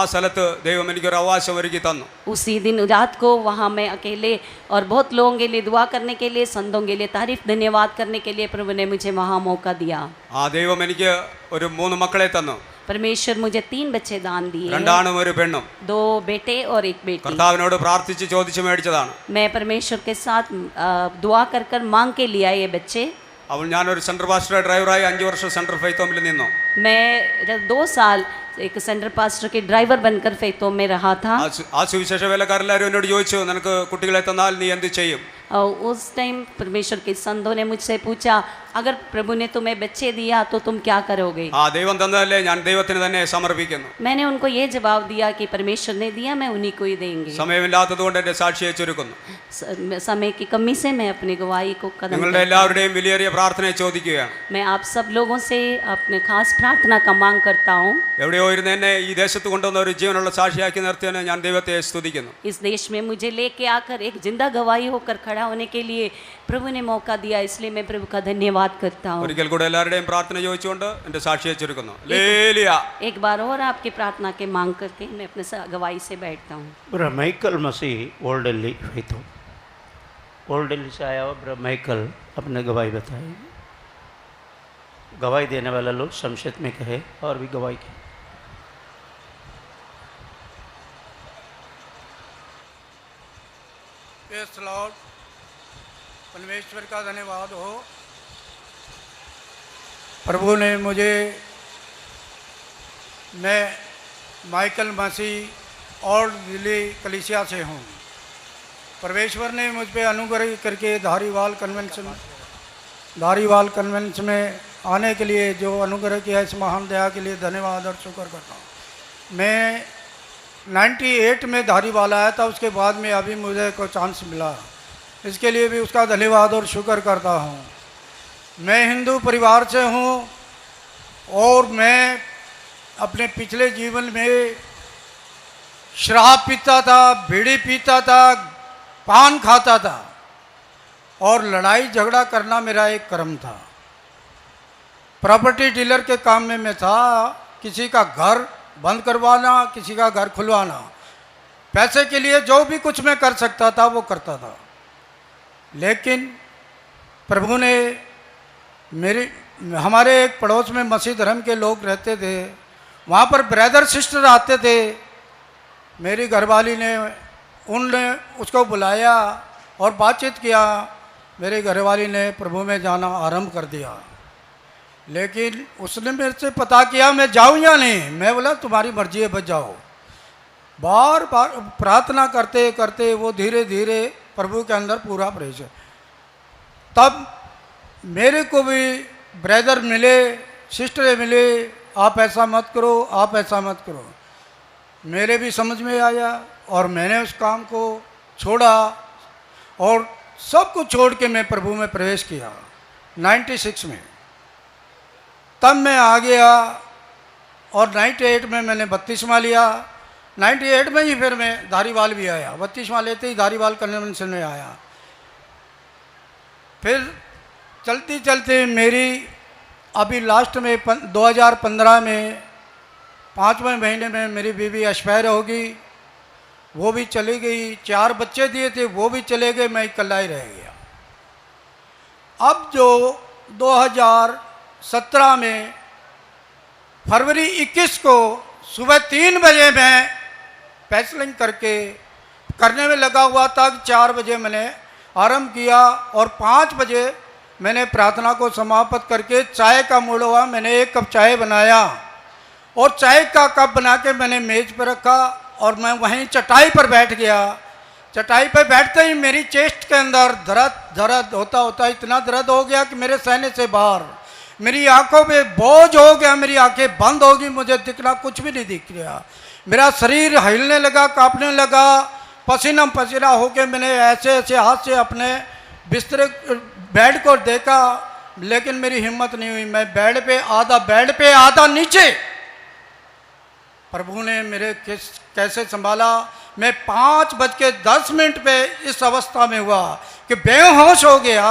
ആ സ്ഥലത്ത് ദൈവം എനിക്കൊരു അവകാശം ഒരുക്കി തന്നു. उसी दिन रात को वहाँ मैं अकेले और बहुत लोगों के लिए दुआ करने के लिए, संतों के लिए तारीफ धन्यवाद करने के लिए प्रभु ने मुझे वहाँ मौका दिया। ആ ദൈവം എനിക്ക് ഒരു 3 മക്കളെ തന്നു. परमेश्वर मुझे 3 बच्चे दान दिए, 2 ആണും ഒരു പെണ്ണും. 2 बेटे और 1 बेटी। കർത്താവിനോട് പ്രാർത്ഥിച്ച് ചോദിച്ച് മേടിച്ചതാണ്. मैं परमेश्वर के साथ दुआ कर कर मांग के लिया ये बच्चे। അവൾ ഞാനൊരു സെൻട്രൽ പാസ്റ്റർ ഡ്രൈവറായി 5 വർഷം സെൻട്രൽ ഫെയ്ത്ത് ഹോമിൽ നിന്നു. मैं 2 साल एक सेंटर पास्टर के ड्राइवर बनकर फेतो में रहा था। ആ സുവിശേഷ വേലക്കാരെല്ലാവരും എന്നോട് ചോദിച്ചു, നിനക്ക് കുട്ടികളെ തന്നാൽ നീ എന്ത് ചെയ്യും? उस टाइम परमेश्वर के संतों ने मुझसे पूछा, अगर प्रभु ने तुम्हें बच्चे दिया तो तुम क्या करोगे? ആ ദൈവം തന്നതല്ലേ, ഞാൻ ദൈവത്തിന് തന്നെ സമർപ്പിക്കുന്നു. मैंने उनको ये जवाब दिया कि परमेश्वर ने दिया, मैं उन्हीं को ही देंगे। സമയമില്ലാത്തതുകൊണ്ട് എൻ്റെ സാക്ഷിയെ ചുരുക്കുന്നു. समय की कमी से मैं अपनी गवाही को कदम നിങ്ങളുടെ എല്ലാവരുടെയും വിലയേറിയ പ്രാർത്ഥനയെ ചോദിക്കുകയാണ്. मैं आप सब लोगों से अपने खास प्रार्थना का मांग करता हूँ। എവിടെയോ ഇരുന്ന് എന്നെ ഈ ദേശത്ത് കൊണ്ടുവന്ന ഒരു ജീവനുള്ള സാക്ഷിയാക്കി നിർത്തിയതിന് ഞാൻ ദൈവത്തെ സ്തുതിക്കുന്നു. इस देश में मुझे लेके आकर एक जिंदा गवाही होकर खड़ा होने के लिए प्रभु ने मौका दिया, इसलिए मैं प्रभु का धन्यवाद करता हूँ। ഒരിക്കൽ കൂടെ എല്ലാവരുടെയും പ്രാർത്ഥന ചോദിച്ചുകൊണ്ട് എൻ്റെ സാക്ഷിയെ ചുരുക്കുന്നു. ലേലിയ. एक बार और आपकी प्रार्थना के मांग करके मैं अपने गवाही से बैठता हूँ। ब्रदर माइकल मसीह ओल्ड दिल्ली फेतो, ओल्ड दिल्ली से आया हुआ ब्रदर माइकल अपने गवाही बताए। गवाही देने वाला लोग संक्षिप्त में कहे और भी गवाही की। Praise the Lord. परमेश्वर का धन्यवाद हो। प्रभु ने मुझे, मैं माइकल मसीह और दिल्ली कलीसिया से हूँ। परमेश्वर ने मुझ पे अनुग्रह करके धारीवाल कन्वेंशन में आने के लिए जो अनुग्रह किया, इस महान दया के लिए धन्यवाद और शुक्र करता हूँ। मैं 98 में धारीवाल आया था, उसके बाद में अभी मुझे को चांस मिला, इसके लिए भी उसका धन्यवाद और शुक्र करता हूँ। मैं हिंदू परिवार से हूँ और मैं अपने पिछले जीवन में शराब पीता था, बीड़ी पीता था, पान खाता था और लड़ाई झगड़ा करना मेरा एक कर्म था। प्रॉपर्टी डीलर के काम में मैं था, किसी का घर बंद करवाना, किसी का घर खुलवाना, पैसे के लिए जो भी कुछ मैं कर सकता था वो करता था। लेकिन प्रभु ने हमारे एक पड़ोस में मसीह धर्म के लोग रहते थे, वहाँ पर ब्रदर सिस्टर आते थे। मेरी घरवाली ने उसको बुलाया और बातचीत किया। मेरी घरवाली ने प्रभु में जाना आरंभ कर दिया, लेकिन उसने मेरे से पता किया मैं जाऊँ या नहीं। मैं बोला तुम्हारी मर्जी है, बच जाओ। बार बार प्रार्थना करते करते वो धीरे धीरे प्रभु के अंदर पूरा प्रवेश। तब मेरे को भी ब्रदर मिले, सिस्टर मिले, आप ऐसा मत करो, आप ऐसा मत करो। मेरे भी समझ में आया और मैंने उस काम को छोड़ा और सब कुछ छोड़ के मैं प्रभु में प्रवेश किया 96 में। तब मैं आ गया और 98 में मैंने 32वां लिया। 98 में ही फिर मैं धारीवाल भी आया, 32वां लेते ही धारीवाल कन्वेंशन में आया। फिर चलते चलते मेरी अभी लास्ट में 2015 में 5वें महीने में मेरी बीवी एक्सपायर होगी, वो भी चली गई। 4 बच्चे दिए थे, वो भी चले गए, मैं इकल्ला ही रह गया। अब जो 2017 में फरवरी 21 को सुबह 3 बजे मैं पैसलिंग करने में लगा हुआ था। 4 बजे मैंने आरंभ किया और 5 बजे मैंने प्रार्थना को समाप्त करके चाय का मूड हुआ, मैंने 1 कप चाय बनाया और चाय का कप बना के मैंने मेज पर रखा और मैं वहीं चटाई पर बैठ गया। चटाई पर बैठते ही मेरी चेस्ट के अंदर दर्द होता होता इतना दर्द हो गया कि मेरे सहने से बाहर मेरी आंखों पे बोझ हो गया, मेरी आंखें बंद होगी, मुझे दिखना कुछ भी नहीं दिख रहा। मेरा शरीर हिलने लगा, कांपने लगा। पसीना पसीना होके मैंने ऐसे ऐसे हाथ से अपने बिस्तर बेड को देखा, लेकिन मेरी हिम्मत नहीं हुई। मैं बेड पे आधा नीचे। प्रभु ने मेरे कैसे संभाला। मैं 5:10 पे इस अवस्था में हुआ कि बेहोश हो गया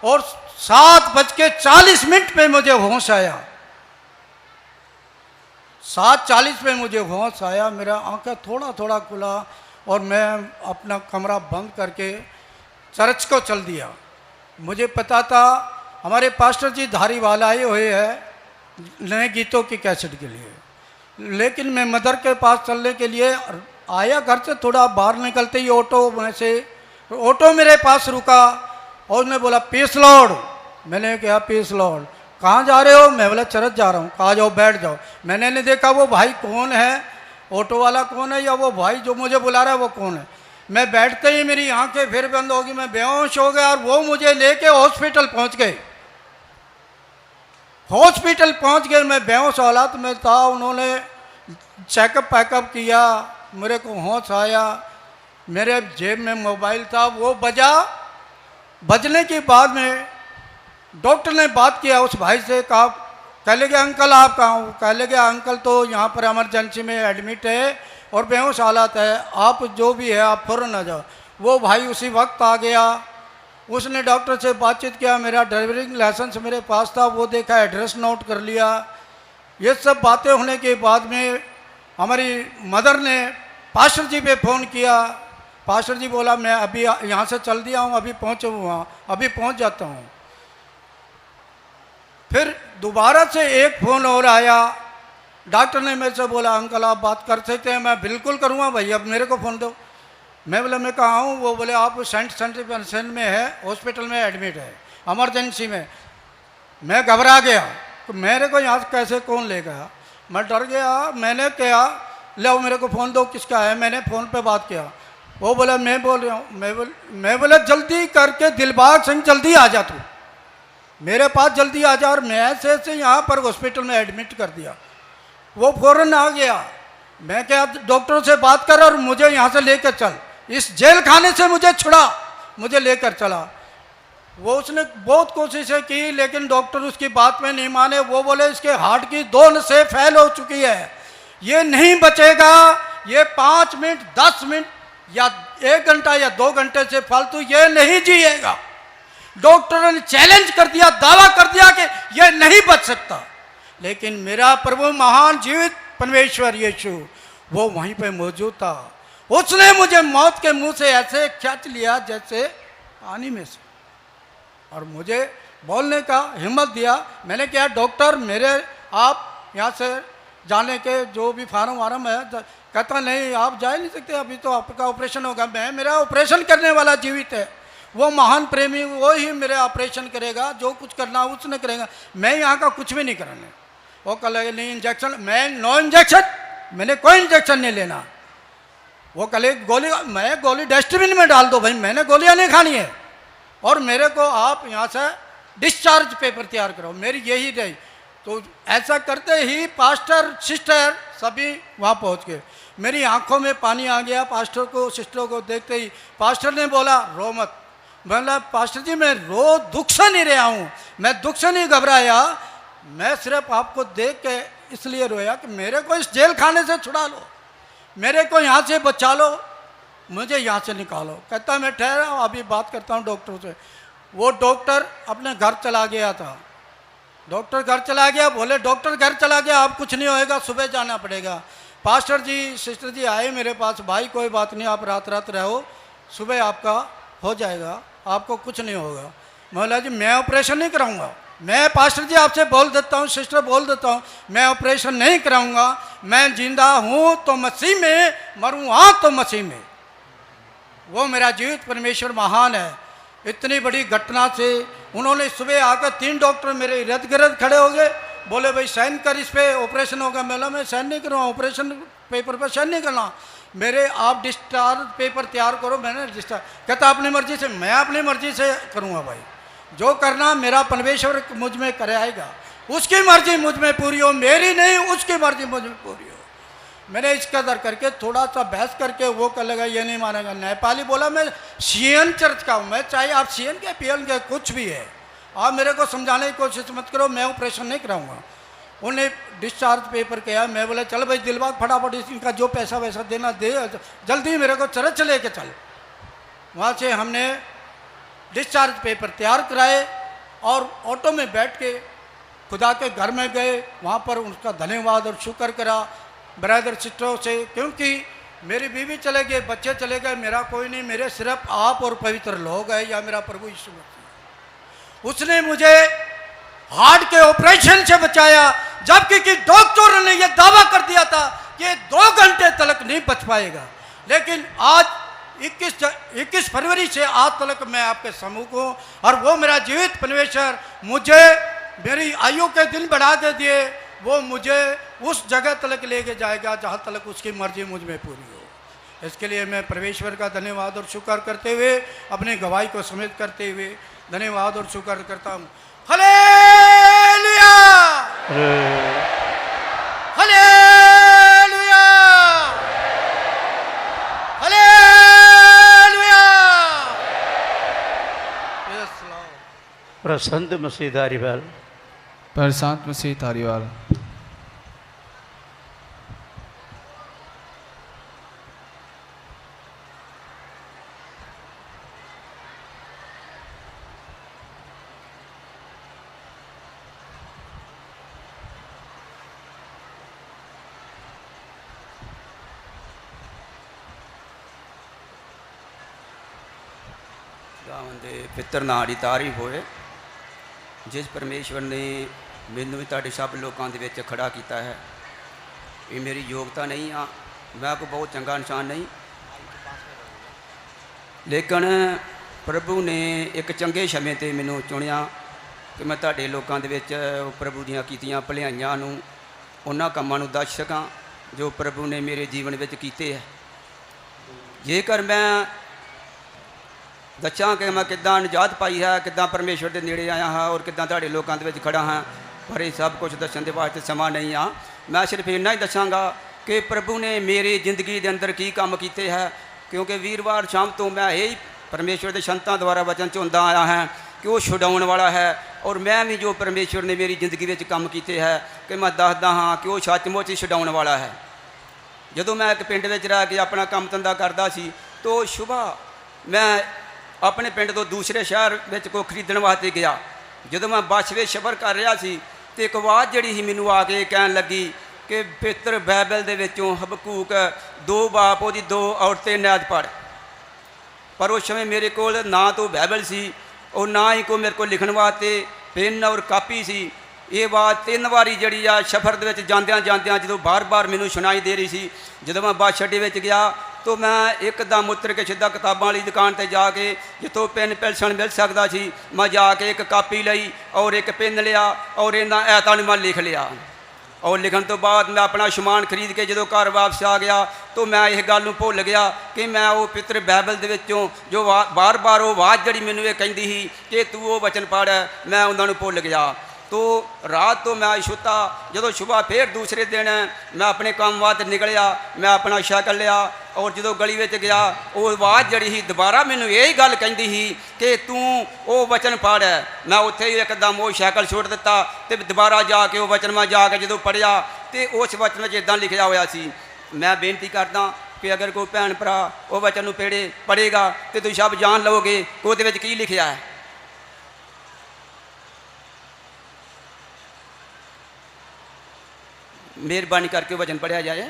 और 7:40 पे मुझे होश आया। 7:40 पे मुझे होश आया। मेरा आंखें थोड़ा थोड़ा खुला और मैं अपना कमरा बंद करके चर्च को चल दिया। मुझे पता था हमारे पास्टर जी धारीवाल आए हुए हैं नए गीतों की कैसेट के लिए, लेकिन मैं मदर के पास चलने के लिए आया। घर से थोड़ा बाहर निकलते ही ऑटो मेरे पास रुका और उसने बोला पीस लॉर्ड। मैंने कहा पीस लॉर्ड। कहाँ जा रहे हो? मैं बोला चर्च जा रहा हूँ। कहा जाओ बैठ जाओ। मैंने नहीं देखा वो भाई कौन है, ऑटो वाला कौन है या वो भाई जो मुझे बुला रहा है वो कौन है। मैं बैठते ही मेरी आंखें फिर बंद होगी, मैं बेहोश हो गया और वो मुझे लेके हॉस्पिटल पहुंच गए। हॉस्पिटल पहुंच गए, मैं बेहोश हालात में था। उन्होंने चेकअप पैकअप किया, मेरे को होश आया। मेरे जेब में मोबाइल था, वो बजा। बजने के बाद में डॉक्टर ने बात किया उस भाई से, कहा कह लगे अंकल आप कहाँ हो? कह लगे अंकल तो यहाँ पर इमरजेंसी में एडमिट है और बेहोश हालात है, आप जो भी है आप फ़ौरन आ जाओ। वो भाई उसी वक्त आ गया। उसने डॉक्टर से बातचीत किया, मेरा ड्राइविंग लाइसेंस मेरे पास था, वो देखा, एड्रेस नोट कर लिया। ये सब बातें होने के बाद में हमारी मदर ने पास्टर जी पे फ़ोन किया। पास्टर जी बोला मैं अभी यहाँ से चल दिया हूँ, अभी पहुँचे वहाँ, अभी पहुँच जाता हूँ। फिर दोबारा से एक फ़ोन और आया। डॉक्टर ने मेरे से बोला अंकल आप बात कर सकते हैं? मैं बिल्कुल करूँगा भाई, अब मेरे को फ़ोन दो। मैं बोला मैं कहाँ हूँ? वो बोले आप सेंट में है, हॉस्पिटल में एडमिट है, इमरजेंसी में। मैं घबरा गया तो मेरे को यहाँ से कैसे कौन ले गया? मैं डर गया। मैंने कहा लो मेरे को फ़ोन दो, किसका है? मैंने फ़ोन पे बात किया। वो बोला मैं बोल रहा हूँ। मैं बोला जल्दी करके दिलबाग सिंह जल्दी आ जा, तू मेरे पास जल्दी आ जा। और मैं ऐसे यहाँ पर हॉस्पिटल में एडमिट कर दिया। वो फ़ौरन आ गया। मैं क्या डॉक्टरों से बात कर और मुझे यहाँ से लेकर चल, इस जेल खाने से मुझे छुड़ा, मुझे लेकर चला। वो उसने बहुत कोशिशें की लेकिन डॉक्टर उसकी बात में नहीं माने। वो बोले इसके हार्ट की 2 नसें फेल हो चुकी है, ये नहीं बचेगा, ये 5 मिनट 10 मिनट या 1 घंटा या 2 घंटे से फालतू ये नहीं जिएगा। डॉक्टरों ने चैलेंज कर दिया, दावा कर दिया कि ये नहीं बच सकता। लेकिन मेरा प्रभु महान जीवित परमेश्वर यीशु वो वहीं पे मौजूद था। उसने मुझे मौत के मुंह से ऐसे खींच लिया जैसे पानी में से, और मुझे बोलने का हिम्मत दिया। मैंने कहा डॉक्टर मेरे आप यहाँ से जाने के जो भी फार्म वार्म है। कहता नहीं आप जा नहीं सकते, अभी तो आपका ऑपरेशन होगा। मेरा ऑपरेशन करने वाला जीवित है, वो महान प्रेमी, वो ही मेरे ऑपरेशन करेगा, जो कुछ करना उसने करेगा, मैं यहाँ का कुछ भी नहीं करने। वो कह लगे नहीं इंजेक्शन, मैं नो इंजेक्शन, मैंने कोई इंजेक्शन नहीं लेना। वो कह लगे गोली, मैं गोली डस्टबिन में डाल दो भाई, मैंने गोलियाँ नहीं खानी है, और मेरे को आप यहाँ से डिस्चार्ज पेपर तैयार करो, मेरी यही रही। तो ऐसा करते ही पास्टर सिस्टर सभी वहाँ पहुँच गए। मेरी आंखों में पानी आ गया पास्टर को सिस्टरों को देखते ही। पास्टर ने बोला रो मत। बोला पास्टर जी मैं दुख से नहीं रहा हूँ, मैं दुख से नहीं घबराया, मैं सिर्फ आपको देख के इसलिए रोया कि मेरे को इस जेल खाने से छुड़ा लो, मेरे को यहाँ से बचा लो, मुझे यहाँ से निकालो। कहता मैं ठहरा हूँ, अभी बात करता हूँ डॉक्टर से। वो डॉक्टर अपने घर चला गया था। डॉक्टर घर चला गया, बोले डॉक्टर घर चला गया, अब कुछ नहीं होएगा, सुबह जाना पड़ेगा। पास्टर जी सिस्टर जी आए मेरे पास, भाई कोई बात नहीं, आप रात रात रहो, सुबह आपका हो जाएगा, आपको कुछ नहीं होगा। बोला जी मैं ऑपरेशन नहीं कराऊंगा, मैं पास्टर जी आपसे बोल देता हूँ, सिस्टर बोल देता हूँ, मैं ऑपरेशन नहीं कराऊंगा, मैं जिंदा हूँ तो मसीह में, मरूँ तो मसीह में। वो मेरा जीवित परमेश्वर महान है। इतनी बड़ी घटना से उन्होंने सुबह आकर 3 डॉक्टर मेरे इर्द गिर्द खड़े हो गए, बोले भाई साइन कर, इस पर ऑपरेशन होगा। मैं साइन नहीं करूँगा, ऑपरेशन पेपर पर साइन नहीं करना, मेरे आप डिस्चार्ज पेपर तैयार करो। मैंने डिस्चार्ज, कहता अपनी मर्जी से, मैं अपनी मर्जी से करूँगा भाई, जो करना मेरा परमेश्वर मुझ में कराएगा, उसकी मर्जी मुझ में पूरी हो, मेरी नहीं, उसकी मर्जी मुझ में पूरी हो। मैंने इस कदर करके थोड़ा सा बहस करके वो कर लगा, ये नहीं मानेगा। नेपाली बोला मैं सीएन चर्च का हूँ, मैं चाहे आप सीएन के पीएन के कुछ भी है, आप मेरे को समझाने की कोशिश मत करो, मैं ऑपरेशन नहीं कराऊंगा। उन्हें डिस्चार्ज पेपर किया, मैं बोला चल भाई दिलबाग फटाफट इनका जो पैसा वैसा देना दे, जल्दी मेरे को चर्च लेके चल। वहाँ से हमने डिस्चार्ज पेपर तैयार कराए और ऑटो में बैठ के खुदा के घर में गए। वहाँ पर उसका धन्यवाद और शुक्र करा ब्रदर सिस्टरों से, क्योंकि मेरी बीवी चले गए, बच्चे चले गए, मेरा कोई नहीं, मेरे सिर्फ आप और पवित्र लोग हैं या मेरा प्रभु यीशु मसीह। उसने मुझे हार्ट के ऑपरेशन से बचाया, जबकि कि डॉक्टरों ने यह दावा कर दिया था कि 2 घंटे तक नहीं बच पाएगा। लेकिन आज 21 फरवरी से आज तक मैं आपके सम्मुख हूँ और वो मेरा जीवित परमेश्वर मुझे मेरी आयु के दिन बढ़ा के दिए, वो मुझे उस जगह तक लेके जाएगा जहाँ तक उसकी मर्जी मुझ में पूरी हो। इसके लिए मैं परमेश्वर का धन्यवाद और शुक्र करते हुए अपनी गवाही को समेत करते हुए धन्यवाद और शुक्र करता हूँ। Hallelujah, hallelujah, hallelujah. प्रसन्न मसीह धारीवाल, प्रशांत मसीह धारीवाल। ਖੁਦਾਵੰਦ ਦੇ ਪਿੱਤਰ ਨਾਂ ਦੀ ਤਾਰੀਫ ਹੋਏ, ਜਿਸ ਪਰਮੇਸ਼ਵਰ ਨੇ ਮੈਨੂੰ ਵੀ ਤੁਹਾਡੇ ਸਭ ਲੋਕਾਂ ਦੇ ਵਿੱਚ ਖੜਾ ਕੀਤਾ ਹੈ। ਇਹ ਮੇਰੀ ਯੋਗਤਾ ਨਹੀਂ ਆ, ਮੈਂ ਕੋਈ ਬਹੁਤ ਚੰਗਾ ਇਨਸਾਨ ਨਹੀਂ, ਲੇਕਿਨ ਪ੍ਰਭੂ ਨੇ ਇੱਕ ਚੰਗੇ ਸਮੇਂ 'ਤੇ ਮੈਨੂੰ ਚੁਣਿਆ ਕਿ ਮੈਂ ਤੁਹਾਡੇ ਲੋਕਾਂ ਦੇ ਵਿੱਚ ਪ੍ਰਭੂ ਦੀਆਂ ਕੀਤੀਆਂ ਭਲਾਈਆਂ ਨੂੰ, ਉਹਨਾਂ ਕੰਮਾਂ ਨੂੰ ਦੱਸ ਸਕਾਂ ਜੋ ਪ੍ਰਭੂ ਨੇ ਮੇਰੇ ਜੀਵਨ ਵਿੱਚ ਕੀਤੇ ਹੈ। ਜੇਕਰ ਮੈਂ ਦੱਸਾਂ ਕਿ ਮੈਂ ਕਿੱਦਾਂ ਨਿਜਾਤ ਪਾਈ ਹੈ, ਕਿੱਦਾਂ ਪਰਮੇਸ਼ਵਰ ਦੇ ਨੇੜੇ ਆਇਆ ਹਾਂ ਔਰ ਕਿੱਦਾਂ ਤੁਹਾਡੇ ਲੋਕਾਂ ਦੇ ਵਿੱਚ ਖੜਾ ਹਾਂ, ਪਰ ਇਹ ਸਭ ਕੁਝ ਦੱਸਣ ਦੇ ਵਾਸਤੇ ਸਮਾਂ ਨਹੀਂ ਆ। ਮੈਂ ਸਿਰਫ ਇੰਨਾ ਹੀ ਦੱਸਾਂਗਾ ਕਿ ਪ੍ਰਭੂ ਨੇ ਮੇਰੀ ਜ਼ਿੰਦਗੀ ਦੇ ਅੰਦਰ ਕੀ ਕੰਮ ਕੀਤੇ ਹੈ, ਕਿਉਂਕਿ ਵੀਰਵਾਰ ਸ਼ਾਮ ਤੋਂ ਮੈਂ ਇਹ ਪਰਮੇਸ਼ਵਰ ਦੇ ਸੰਤਾਂ ਦੁਆਰਾ ਵਚਨ ਝੁੰਦਾ ਆਇਆ ਹਾਂ ਕਿ ਉਹ ਛੁਡਾਉਣ ਵਾਲਾ ਹੈ, ਔਰ ਮੈਂ ਵੀ ਜੋ ਪਰਮੇਸ਼ਵਰ ਨੇ ਮੇਰੀ ਜ਼ਿੰਦਗੀ ਵਿੱਚ ਕੰਮ ਕੀਤੇ ਹੈ ਕਿ ਮੈਂ ਦੱਸਦਾ ਹਾਂ ਕਿ ਉਹ ਸੱਚਮੁੱਚ ਹੀ ਛੁਡਾਉਣ ਵਾਲਾ ਹੈ। ਜਦੋਂ ਮੈਂ ਇੱਕ ਪਿੰਡ ਵਿੱਚ ਰਹਿ ਕੇ ਆਪਣਾ ਕੰਮ ਧੰਦਾ ਕਰਦਾ ਸੀ ਤਾਂ ਸੁਬਾਹ ਮੈਂ ਆਪਣੇ ਪਿੰਡ ਤੋਂ ਦੂਸਰੇ ਸ਼ਹਿਰ ਵਿੱਚ ਕੋਈ ਖਰੀਦਣ ਵਾਸਤੇ ਗਿਆ। ਜਦੋਂ ਮੈਂ ਬੱਸ ਵਿੱਚ ਸਫ਼ਰ ਕਰ ਰਿਹਾ ਸੀ ਤੇ ਇੱਕ ਆਵਾਜ਼ ਜਿਹੜੀ ਸੀ ਮੈਨੂੰ ਆ ਕੇ ਕਹਿਣ ਲੱਗੀ ਕਿ ਪਵਿੱਤਰ ਬਾਈਬਲ ਦੇ ਵਿੱਚੋਂ ਹਬਕੂਕ 2 ਬਾਪ ਉਹਦੀ 2 ਔਰਤੇ ਨਿਆਜ਼ ਪੜ੍ਹ। ਪਰ ਉਸ ਸਮੇਂ ਮੇਰੇ ਕੋਲ ਨਾ ਤਾਂ ਬਾਈਬਲ ਸੀ और ना ही कोई मेरे को लिखण वास्ते पेन और कापी सी। ये बात 3 वारी जी आ सफ़र के जाद्या जाद्या जो बार बार मैनू सुनाई दे रही सी। जो मैं बस अड्डे में गया तो मैं एकदम उतर के सीधा किताबों वाली दुकान पर जाके जितों पेन पेंसिल मिल सकता सी मैं जाके एक कापी लई और एक पेन लिया और इन्हों ऐतां मैं लिख लिया। और लिखण तो बाद मैं अपना समान खरीद के जो घर वापस आ गया तो मैं इस गल भुल गया कि मैं वो पितर बाइबल दे विचों जो बार बार वो आवाज़ जी मैनू ये कहती सी कि तू वो वचन पढ़, मैं उन्होंने भुल गया। तो रात तो मैं सुता, जो सुबह फिर दूसरे दिन मैं अपने काम वास्ते निकलिया, मैं अपना साइकिल लिया और जो गली में गया वो आवाज़ जड़ी ही दोबारा मैनू यही गल कहती सी कि तू वो वचन पढ़। मैं उत्थे ही एकदम वो साइकिल छोड़ दिता तो दोबारा जाके वो वचन मैं जाके जो पढ़िया तो उस वचन में इदा लिखा हुआ सी। मैं बेनती करदा कि अगर कोई भैन भरा वो वचन पढ़ेगा तो तुम सब जान लोगे कि वो की लिखा है। मेहरबानी करके वचन पढ़िया जाए।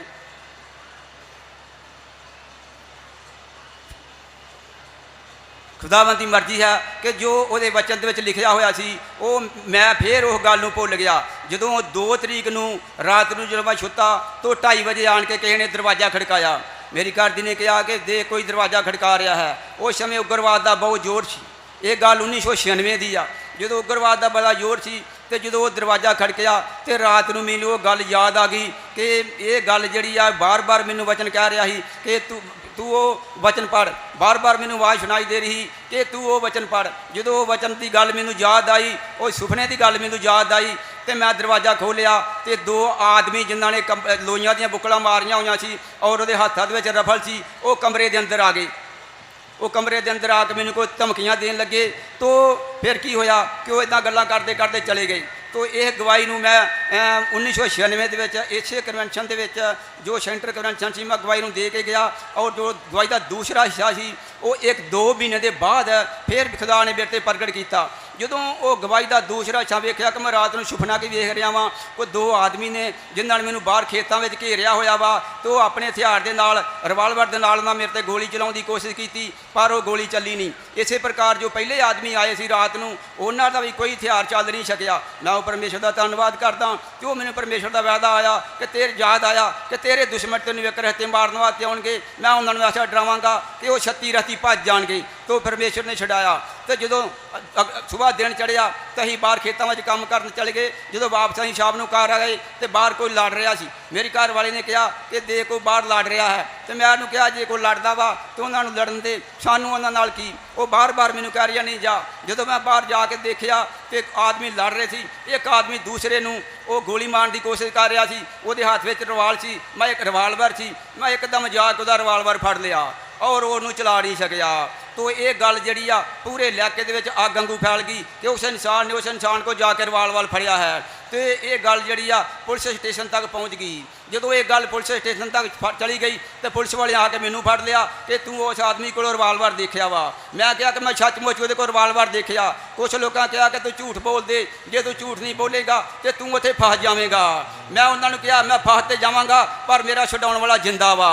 खुदावंद की मर्जी है कि जो वो वचन के लिखा हुआ सी वो मैं फिर उस गल भुल गया। जो 2 तरीक नूं रात को जो मैं सुता तो 2:30 बजे आन के किसी ने दरवाज़ा खड़काया। मेरी घर दी ने कहा कि दे कोई दरवाज़ा खड़का रहा है। उस समय उग्रवाद का बहुत जोर सी। ये गल 1996 की आ। जो उग्रवाद का बड़ा जोर सी तो जो वो दरवाज़ा खड़किया तो रात को मैनू वो गल याद आ गई कि ये गल जी आ बार बार मैनू वचन कह रहा है कि तू वो वचन पढ़। बार बार मैनू आवाज़ सुनाई दे रही कि तू वो वचन पढ़। जो वो वचन की गल मैनू याद आई, वो सुपने की गल मैनू याद आई तो मैं दरवाज़ा खोलिया तो 2 आदमी जिन्हों ने लोइयां दी बुकलां मारियां हुई सी और वो हाथों के रफल सी, वो कमरे के अंदर आ गए। वो कमरे के अंदर आके मैंने कोई धमकियां देन लगे। तो फिर की होया कि वो इदा गल्लां करते करते चले गए। तो यह गवाही नूं मैं 1996 के इसे कन्वेंशन के जो सेंटर कन्वेंशन से मैं गवाही नूं दे के गया और जो गवाही का दूसरा हिस्सा सी वो 1-2 महीने के बाद फिर खुदा ने मेरे ते प्रगट किया। ਜਦੋਂ ਉਹ ਗਵਾਹੀ ਦਾ ਦੂਸਰਾ ਹਿੱਸਾ ਵੇਖਿਆ ਕਿ ਮੈਂ ਰਾਤ ਨੂੰ ਸੁਪਨਾ ਕੀ ਵੇਖ ਰਿਹਾ ਵਾਂ, ਕੋਈ 2 ਆਦਮੀ ਨੇ ਜਿਨ੍ਹਾਂ ਨੇ ਮੈਨੂੰ ਬਾਹਰ ਖੇਤਾਂ ਵਿੱਚ ਘੇਰਿਆ ਹੋਇਆ ਵਾ ਤੇ ਉਹ ਆਪਣੇ ਹਥਿਆਰ ਦੇ ਨਾਲ ਰਿਵਾਲਵਰ ਦੇ ਨਾਲ ਮੇਰੇ ਤੇ ਗੋਲੀ ਚਲਾਉਣ ਦੀ ਕੋਸ਼ਿਸ਼ ਕੀਤੀ ਪਰ ਉਹ ਗੋਲੀ ਚੱਲੀ ਨਹੀਂ। ਇਸੇ ਪ੍ਰਕਾਰ ਜੋ ਪਹਿਲੇ ਆਦਮੀ ਆਏ ਸੀ ਰਾਤ ਨੂੰ ਉਹਨਾਂ ਦਾ ਵੀ ਕੋਈ ਹਥਿਆਰ ਚੱਲ ਨਹੀਂ ਸਕਿਆ। ਮੈਂ ਉਹ ਪਰਮੇਸ਼ਰ ਦਾ ਧੰਨਵਾਦ ਕਰਦਾ ਕਿ ਉਹ ਮੈਨੂੰ ਪਰਮੇਸ਼ਰ ਦਾ ਵਾਅਦਾ ਆਇਆ ਕਿ ਤੇਰੇ ਯਾਦ ਆਇਆ ਕਿ ਤੇਰੇ ਦੁਸ਼ਮਣ ਤੈਨੂੰ ਇੱਕ ਰਸਤੇ ਮਾਰਨ ਵਾਸਤੇ ਆਉਣਗੇ, ਮੈਂ ਉਹਨਾਂ ਨੂੰ ਐਸਾ ਡਰਾਵਾਂਗਾ ਕਿ ਉਹ 36 ਰਾਤੀ ਭੱਜ ਜਾਣਗੇ। तो परमेश्वर ने छड़ाया। तो जो सुबह दिन चढ़िया तो अं बाहर खेतों में काम कर चले गए। जो वापस अं शाम को घर आ गए तो बाहर कोई लड़ रहा सी। मेरी घर वाले ने कहा कि दे कोई बाहर लड़ रहा है। तो मैं उन्होंने कहा जे कोई लड़ता वा तो उन्होंने लड़न दे, सानू उन्होंने की। वो बार बार मैंने कह रही नहीं जा। जो मैं बाहर जाके देखा तो एक आदमी लड़ रहे थे, एक आदमी दूसरे नूं वो गोली मारन की कोशिश कर रहा सी। वो हाथ में रिवाल सी, मैं एक रिवालवर सी, मैं एकदम जाके वह रिवालवर फड़ लिया और वो चला नहीं सकिया। तो ये गल जी पूरे इलाके के अग अंगू फैल गई कि उस इंसान ने उस इंसान को जाकर वाल फड़िया है। तो ये गल जी पुलिस स्टेशन तक पहुँच गई। जो ये गल पुलिस स्टेशन तक चली गई तो पुलिस वाले आके मैनू फड़ लिया कि तू उस आदमी को रिवालवर देखा वा। मैं क्या कि मैं सचमुच वो रिवालवर देखा। कुछ लोगों कहा कि तू झूठ बोल दे, जे तू झूठ नहीं बोलेगा तो तू उत्थे फस जाएगा। मैं उन्होंने कहा मैं फस तो जावांगा पर मेरा छुड़ाने वाला जिंदा वा।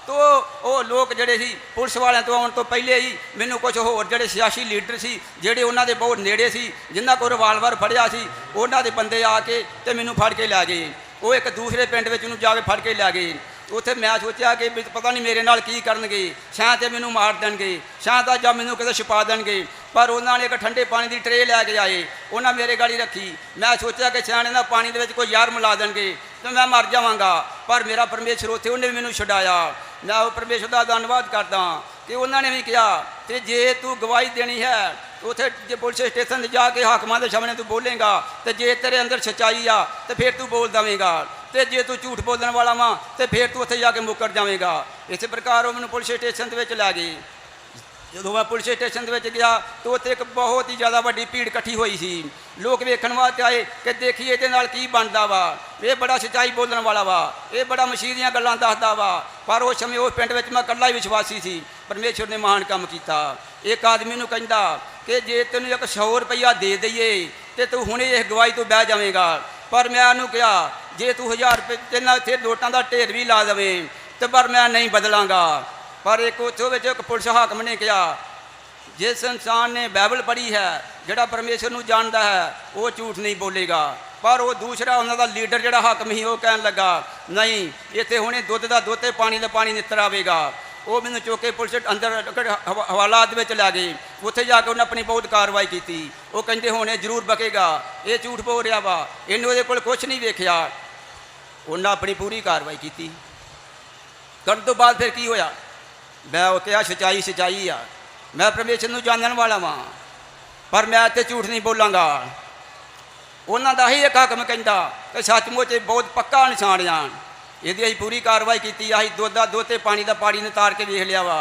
तो वो लोग जड़े सी पुलिस वाले तो आने तो पहले ही मैनू कुछ होर जड़े सियासी लीडर सी जेडे उन्होंने बहुत नेड़े सी जिन्होंने को रिवालवर फड़िया सी उन्होंने बंदे आके तो मैनू फड़ के लै गए। वो एक दूसरे पिंड में जाके फड़ के लै गए। उत्थे मैं सोचा कि पता नहीं मेरे नाल की करनगे, शायद तो मैनू मार देंगे, शायद या मैनू किते छुपा देंगे। पर उन्होंने एक ठंडे पानी की ट्रे लैके आए, उन्हें मेरे गाड़ी रखी। मैं सोचा कि शायद इन्हें पानी के कोई जार मिला देंगे तो मैं मर जावांगा। पर मेरा परमेश्वर उत्थे उन्हें भी मैनू छुड़ाया। मैं वो परमेश्वर का धन्नवाद करदा कि उन्होंने भी कहा कि जे तू गवाही देनी है तो उत्थे जे पुलिस स्टेशन से जाके हाकमां दे सामने तू बोलेगा तो जे तेरे अंदर सच्चाई आ तो फिर तू बोल देवेगा, तो जे तू झूठ बोलने वाला वा तो फिर तू उत्थे जाके मुकर जाएगा। इस प्रकार वो मैंने पुलिस स्टेशन के लै गए। जो मैं पुलिस स्टेशन के गया तो उत्थे एक बहुत ही ज़्यादा वड्डी भीड़ इकट्ठी हुई सी। लोग वेखण वास्ते आए कि देखिए ये नाल की बनता वा, ये बड़ा सच्चाई बोलने वाला वा, ये बड़ा मसीह दीयां गल्लां दसदा वा। पर उस समय उस पिंड में मैं कल्ला ही विश्वासी सी। परमेश्वर ने महान काम किया। एक आदमी नूं कहंदा कि जे तैनूं 100 रुपया दे दईए तो तू हुणे इस गवाही तो बह जावेगा। पर मैं उन्होंने कहा जे तू 1000 रुपये तेना इत्थे नोटां दा ढेर भी ला देवे तो पर मैं नहीं बदलांगा। पर एक एक पुलिस हाकम ने कहा जिस इंसान ने बाइबल पढ़ी है जोड़ा परमेश्वर को जानता है वो झूठ नहीं बोलेगा। पर वो दूसरा उन्होंने लीडर जोड़ा हाकम ही वो कह लगा नहीं इतने हुणे दुध का दुध पानी का पानी नितर आवेगा। वो मैंने चुक के पुलिस अंदर हवालात में लै गए। उत्थे जाके उन्हें अपनी बहुत कार्रवाई की। वो कहते हुणे जरूर बकेगा, ये झूठ बोल रहा वा, इन्हें वो कुछ नहीं वेख्या। उन्हें अपनी पूरी कार्रवाई की। करने तो बाद फिर की होया, मैं वो कहा सच्चाई सच्चाई आ, मैं परमेश्वर को जानने वाला वां पर मैं इत्थे झूठ नहीं बोलांगा। उन्होंने ही एक हाकम कहता कि सचमुच बहुत पक्का निशान आ। यदि अं पूरी कार्रवाई की अं दुध का दुध तो पानी का पानी ने तार के वेख लिया वा,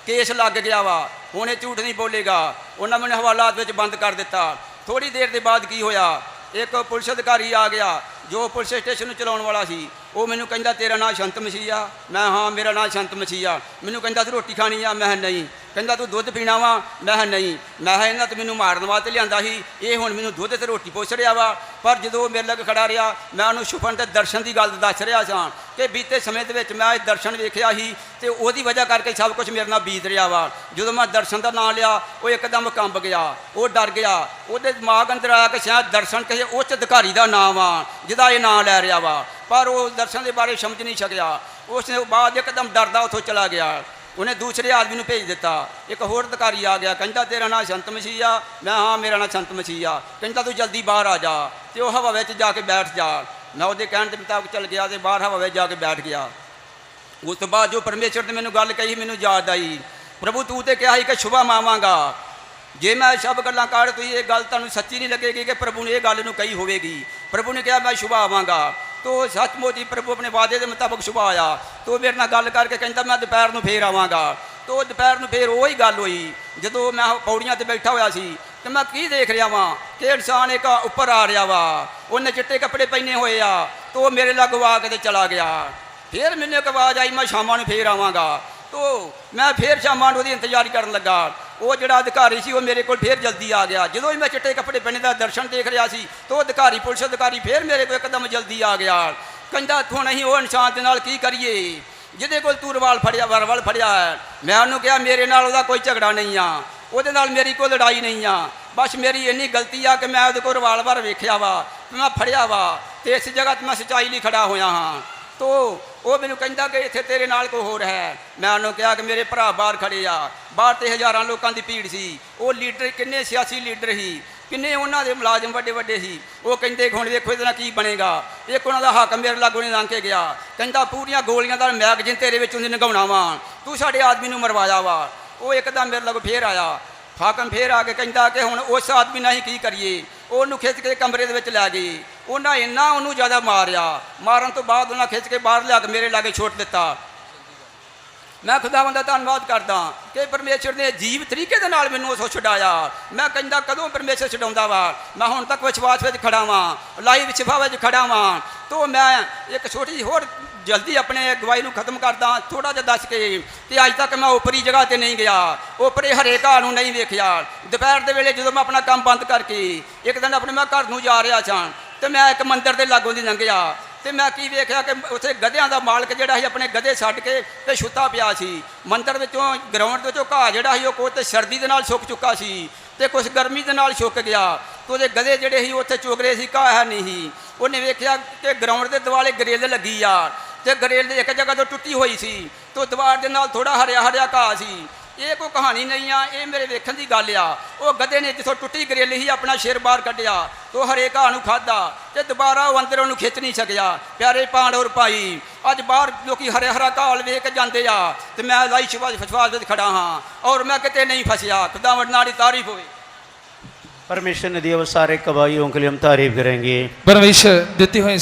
केस लग गया वा, हुण ये झूठ नहीं बोलेगा। उन्होंने मैंने हवालात में बंद कर दिता। थोड़ी देर के बाद की होया एक पुलिस अधिकारी आ गया जो पुलिस स्टेशन चलाने वाला सी। वो मैनू कहता तेरा नाम संत मसीह आ, मैं हाँ मेरा नाम संत मसीह आ। मैनू कहता तू रोटी खानी आ, मैं नहीं। कहता तू दुध पीना वा, मैं नहीं। मैं इन्हें तो मैनू मारन वास्ते लिया ही, ये हुण मैनू दुध तो रोटी पुछ रहा वा। पर जो मेरे लग खड़ा रहा मैं उन्होंने छुपन ते दर्शन की गल दस रहा सा कि बीते समय के मैं दर्शन वेख्या ही तो वही वजह करके सब कुछ मेरे नाल बीत रहा वा। जो मैं दर्शन का नाम लिया वो एकदम कंब गया, वो डर गया। वो दिमाग अंदर आया कि शायद दर्शन किसी उच्च अधिकारी का नाम आ जिदा ये नाम लै रहा वा। पर वो दर्शन के बारे समझ नहीं सकिया। उसने बाद एकदम डरदा उतों चला गया। उन्हें दूसरे आदमी को भेज दिता। एक होर अधिकारी आ गया, कहता तेरा नाम संत मसीह आ, मैं हाँ मेरा नाम संत मसीह आ। कहता तू जल्दी बाहर आ जा, तो वह हवा में जाके बैठ जा। मैं वो कहने के मुताबिक चल गया तो बाहर हवा में जाके बैठ गया। उस तो बाद जो परमेश्वर ने मैनू गल कही मैनू याद आई, प्रभु तू तो कहा कि शुभम आवांगा ਜੇ ਮੈਂ ਸਭ ਗੱਲਾਂ ਕਰ ਤੁਸੀਂ ਇਹ ਗੱਲ ਤੁਹਾਨੂੰ ਸੱਚੀ ਨਹੀਂ ਲੱਗੇਗੀ ਕਿ ਪ੍ਰਭੂ ਨੇ ਇਹ ਗੱਲ ਨੂੰ ਕਹੀ ਹੋਵੇਗੀ। ਪ੍ਰਭੂ ਨੇ ਕਿਹਾ ਮੈਂ ਸੁਬਹ ਆਵਾਂਗਾ। ਤੋ ਸੱਚਮੁੱਚ ਹੀ ਪ੍ਰਭੂ ਆਪਣੇ ਵਾਅਦੇ ਦੇ ਮੁਤਾਬਕ ਸੁਬਹ ਆਇਆ। ਤੋ ਮੇਰੇ ਨਾਲ ਗੱਲ ਕਰਕੇ ਕਹਿੰਦਾ ਮੈਂ ਦੁਪਹਿਰ ਨੂੰ ਫੇਰ ਆਵਾਂਗਾ। ਤੋ ਦੁਪਹਿਰ ਨੂੰ ਫੇਰ ਉਹੀ ਗੱਲ ਹੋਈ। ਜਦੋਂ ਮੈਂ ਪੌੜੀਆਂ ਤੇ ਬੈਠਾ ਹੋਇਆ ਸੀ ਤੇ ਮੈਂ ਕੀ ਦੇਖ ਰਿਹਾ ਵਾਂ ਕਿ ਇਨਸਾਨ ਇੱਕ ਉੱਪਰ ਆ ਰਿਹਾ ਵਾ, ਉਹਨੇ ਚਿੱਟੇ ਕੱਪੜੇ ਪਹਿਨੇ ਹੋਏ ਆ। ਤੋ ਮੇਰੇ ਲਾਗੋਂ ਆ ਕੇ ਤੇ ਚਲਾ ਗਿਆ। ਫਿਰ ਮੈਨੂੰ ਇੱਕ ਆਵਾਜ਼ ਆਈ ਮੈਂ ਸ਼ਾਮਾਂ ਨੂੰ ਫੇਰ ਆਵਾਂਗਾ। ਤੋ ਮੈਂ ਫੇਰ ਸ਼ਾਮਾਂ ਨੂੰ ਉਹਦੀ ਇੰਤਜ਼ਾਰ ਕਰਨ ਲੱਗਾ। ਉਹ ਜਿਹੜਾ ਅਧਿਕਾਰੀ ਸੀ ਉਹ ਮੇਰੇ ਕੋਲ ਫੇਰ ਜਲਦੀ ਆ ਗਿਆ। ਜਦੋਂ ਹੀ ਮੈਂ ਚਿੱਟੇ ਕੱਪੜੇ ਪਹਿਨੇ ਦਾ ਦਰਸ਼ਨ ਦੇਖ ਰਿਹਾ ਸੀ ਤਾਂ ਉਹ ਅਧਿਕਾਰੀ, ਪੁਲਿਸ ਅਧਿਕਾਰੀ ਫੇਰ ਮੇਰੇ ਕੋਲ ਇੱਕਦਮ ਜਲਦੀ ਆ ਗਿਆ। ਕਹਿੰਦਾ ਤੂੰ ਨਹੀਂ ਉਹ ਇਨਸਾਨ ਦੇ ਨਾਲ ਕੀ ਕਰੀਏ ਜਿਹਦੇ ਕੋਲ ਤੂੰ ਰਵਾਲ ਫੜਿਆ ਹੈ। ਮੈਂ ਉਹਨੂੰ ਕਿਹਾ ਮੇਰੇ ਨਾਲ ਉਹਦਾ ਕੋਈ ਝਗੜਾ ਨਹੀਂ ਆ, ਉਹਦੇ ਨਾਲ ਮੇਰੀ ਕੋਈ ਲੜਾਈ ਨਹੀਂ ਆ, ਬਸ ਮੇਰੀ ਇੰਨੀ ਗਲਤੀ ਆ ਕਿ ਮੈਂ ਉਹਦੇ ਕੋਲ ਰਿਵਾਲਵਰ ਵੇਖਿਆ ਵਾ, ਮੈਂ ਫੜਿਆ ਵਾ ਤੇ ਇਸ ਜਗ੍ਹਾ 'ਤੇ ਮੈਂ ਸੱਚਾਈ ਲਈ ਖੜਾ ਹੋਇਆ ਹਾਂ। ਤੋ ਉਹ ਮੈਨੂੰ ਕਹਿੰਦਾ ਕਿ ਇੱਥੇ ਤੇਰੇ ਨਾਲ ਕੋਈ ਹੋਰ ਹੈ। ਮੈਂ ਉਹਨੂੰ ਕਿਹਾ ਕਿ ਮੇਰੇ ਭਰਾ ਬਾਹਰ ਖੜੇ ਆ। ਬਾਹਰ ਤੇ ਹਜ਼ਾਰਾਂ ਲੋਕਾਂ ਦੀ ਭੀੜ ਸੀ। ਉਹ ਲੀਡਰ ਕਿੰਨੇ ਸਿਆਸੀ ਲੀਡਰ ਸੀ, ਕਿੰਨੇ ਉਹਨਾਂ ਦੇ ਮੁਲਾਜ਼ਮ ਵੱਡੇ ਵੱਡੇ ਸੀ। ਉਹ ਕਹਿੰਦੇ ਹੁਣ ਵੇਖੋ ਇਹਦੇ ਨਾਲ ਕੀ ਬਣੇਗਾ। ਇੱਕ ਉਹਨਾਂ ਦਾ ਹਾਕਮ ਮੇਰੇ ਲਾਗੋਂ ਨਹੀਂ ਲੰਘ ਕੇ ਗਿਆ। ਕਹਿੰਦਾ ਪੂਰੀਆਂ ਗੋਲੀਆਂ ਦਾ ਮੈਗਜ਼ੀਨ ਤੇਰੇ ਵਿੱਚੋਂ ਦੀ ਨਿਗਾਉਣਾ ਵਾ, ਤੂੰ ਸਾਡੇ ਆਦਮੀ ਨੂੰ ਮਰਵਾਇਆ ਵਾ। ਉਹ ਇੱਕਦਮ ਮੇਰੇ ਲਾਗੋਂ ਫੇਰ ਆਇਆ। ਹਾਕਮ ਫੇਰ ਆ ਕੇ ਕਹਿੰਦਾ ਕਿ ਹੁਣ ਉਸ ਆਦਮੀ ਨਾਲ ਹੀ ਕੀ ਕਰੀਏ। ਉਹਨੂੰ ਖਿੱਚ ਕੇ ਕਮਰੇ ਦੇ ਵਿੱਚ ਲੈ ਗਏ। ਉਹਨਾਂ ਇੰਨਾ ਉਹਨੂੰ ਜ਼ਿਆਦਾ ਮਾਰਿਆ। ਮਾਰਨ ਤੋਂ ਬਾਅਦ ਉਹਨਾਂ ਖਿੱਚ ਕੇ ਬਾਹਰ ਲਿਆ ਕੇ ਮੇਰੇ ਲਾਗੇ ਛੋੜ ਦਿੱਤਾ। ਮੈਂ ਖੁਦਾਵੰਦ ਦਾ ਧੰਨਵਾਦ ਕਰਦਾ ਕਿ ਪਰਮੇਸ਼ਰ ਨੇ ਅਜੀਬ ਤਰੀਕੇ ਦੇ ਨਾਲ ਮੈਨੂੰ ਉਸ ਛੁਡਾਇਆ। ਮੈਂ ਕਹਿੰਦਾ ਕਦੋਂ ਪਰਮੇਸ਼ਰ ਛਡਾਉਂਦਾ ਵਾ। ਮੈਂ ਹੁਣ ਤੱਕ ਵਿਸ਼ਵਾਸ ਵਿੱਚ ਖੜਾ ਵਾਂ, ਲਾਈਵ ਸ਼ਿਫਾ ਵਿੱਚ ਖੜਾ ਵਾਂ। ਤੋਂ ਮੈਂ ਇੱਕ ਛੋਟੀ ਜਿਹੀ ਹੋਰ ਜਲਦੀ ਆਪਣੇ ਗਵਾਹੀ ਨੂੰ ਖਤਮ ਕਰਦਾ ਥੋੜ੍ਹਾ ਜਿਹਾ ਦੱਸ ਕੇ ਕਿ ਅੱਜ ਤੱਕ ਮੈਂ ਉਪਰੀ ਜਗ੍ਹਾ 'ਤੇ ਨਹੀਂ ਗਿਆ, ਉਪਰੇ ਹਰੇ ਘਾਹ ਨੂੰ ਨਹੀਂ ਵੇਖਿਆ। ਦੁਪਹਿਰ ਦੇ ਵੇਲੇ ਜਦੋਂ ਮੈਂ ਆਪਣਾ ਕੰਮ ਬੰਦ ਕਰਕੇ ਇੱਕ ਦਿਨ ਆਪਣੇ ਮੈਂ ਘਰ ਨੂੰ ਜਾ ਰਿਹਾ ਸਾਂ ਤੇ ਮੈਂ ਇੱਕ ਮੰਦਿਰ ਦੇ ਲਾਗੋਂ ਦੀ ਲੰਘਿਆ ਤੇ ਮੈਂ ਕੀ ਵੇਖਿਆ ਕਿ ਉੱਥੇ ਗਧਿਆਂ ਦਾ ਮਾਲਕ ਜਿਹੜਾ ਸੀ ਆਪਣੇ ਗਧੇ ਛੱਡ ਕੇ ਤੇ ਸੁੱਤਾ ਪਿਆ ਸੀ। ਮੰਦਿਰ ਵਿੱਚੋਂ ਗਰਾਊਂਡ ਵਿੱਚੋਂ ਘਾਹ ਜਿਹੜਾ ਸੀ ਉਹ ਕੋਈ ਤੇ ਸਰਦੀ ਦੇ ਨਾਲ ਸੁੱਕ ਚੁੱਕਾ ਸੀ ਤੇ ਕੁਛ ਗਰਮੀ ਦੇ ਨਾਲ ਸੁੱਕ ਗਿਆ। ਤੇ ਉਹਦੇ ਗਧੇ ਜਿਹੜੇ ਸੀ ਉੱਥੇ ਚੁਗ ਰਹੇ ਸੀ, ਘਾਹ ਹੈ ਨਹੀਂ ਸੀ। ਉਹਨੇ ਵੇਖਿਆ ਕਿ ਗਰਾਊਂਡ ਦੇ ਦੁਆਲੇ ਗਰੇਲ ਲੱਗੀ ਆ ਤੇ ਗਰੇਲ ਦੀ ਇੱਕ ਜਗ੍ਹਾ ਤੋਂ ਟੁੱਟੀ ਹੋਈ ਸੀ ਤੇ ਦੀਵਾਰ ਦੇ ਨਾਲ ਥੋੜਾ ਹਰਿਆ ਹਰਿਆ ਘਾਹ ਸੀ। ਇਹ ਕੋਈ ਕਹਾਣੀ ਨਹੀਂ ਆ, ਇਹ ਮੇਰੇ ਵੇਖਣ ਦੀ ਗੱਲ ਆ। ਉਹ ਗਧੇ ਨੇ ਜਿੱਥੋਂ ਟੁੱਟੀ ਗਰੇਲ ਹੀ ਆਪਣਾ ਸਿਰ ਬਾਹਰ ਕੱਢਿਆ ਤੇ ਹਰੇ ਘਾਹ ਨੂੰ ਖਾਧਾ ਤੇ ਦੁਬਾਰਾ ਉਹ ਅੰਦਰ ਉਹਨੂੰ ਖਿੱਚ ਨਹੀਂ ਸਕਿਆ। ਪਿਆਰੇ ਭਾਂਡ ਔਰ ਭਾਈ, ਅੱਜ ਬਾਹਰ ਲੋਕੀ ਹਰੇ ਹਰਾ ਘਾਹ ਵੇਖ ਕੇ ਜਾਂਦੇ ਆ ਤੇ ਮੈਂ ਲਾਈ ਵਿਸ਼ਵਾਸ ਵਿੱਚ ਖੜਾ ਹਾਂ ਔਰ ਮੈਂ ਕਿਤੇ नहीं फंसिया। खुदावंद नारी तारीफ होए। परमेश्वर ने दिया वो सारे गवाहियों के लिए हम तारीफ करेंगे। परमेश्वर देते हुए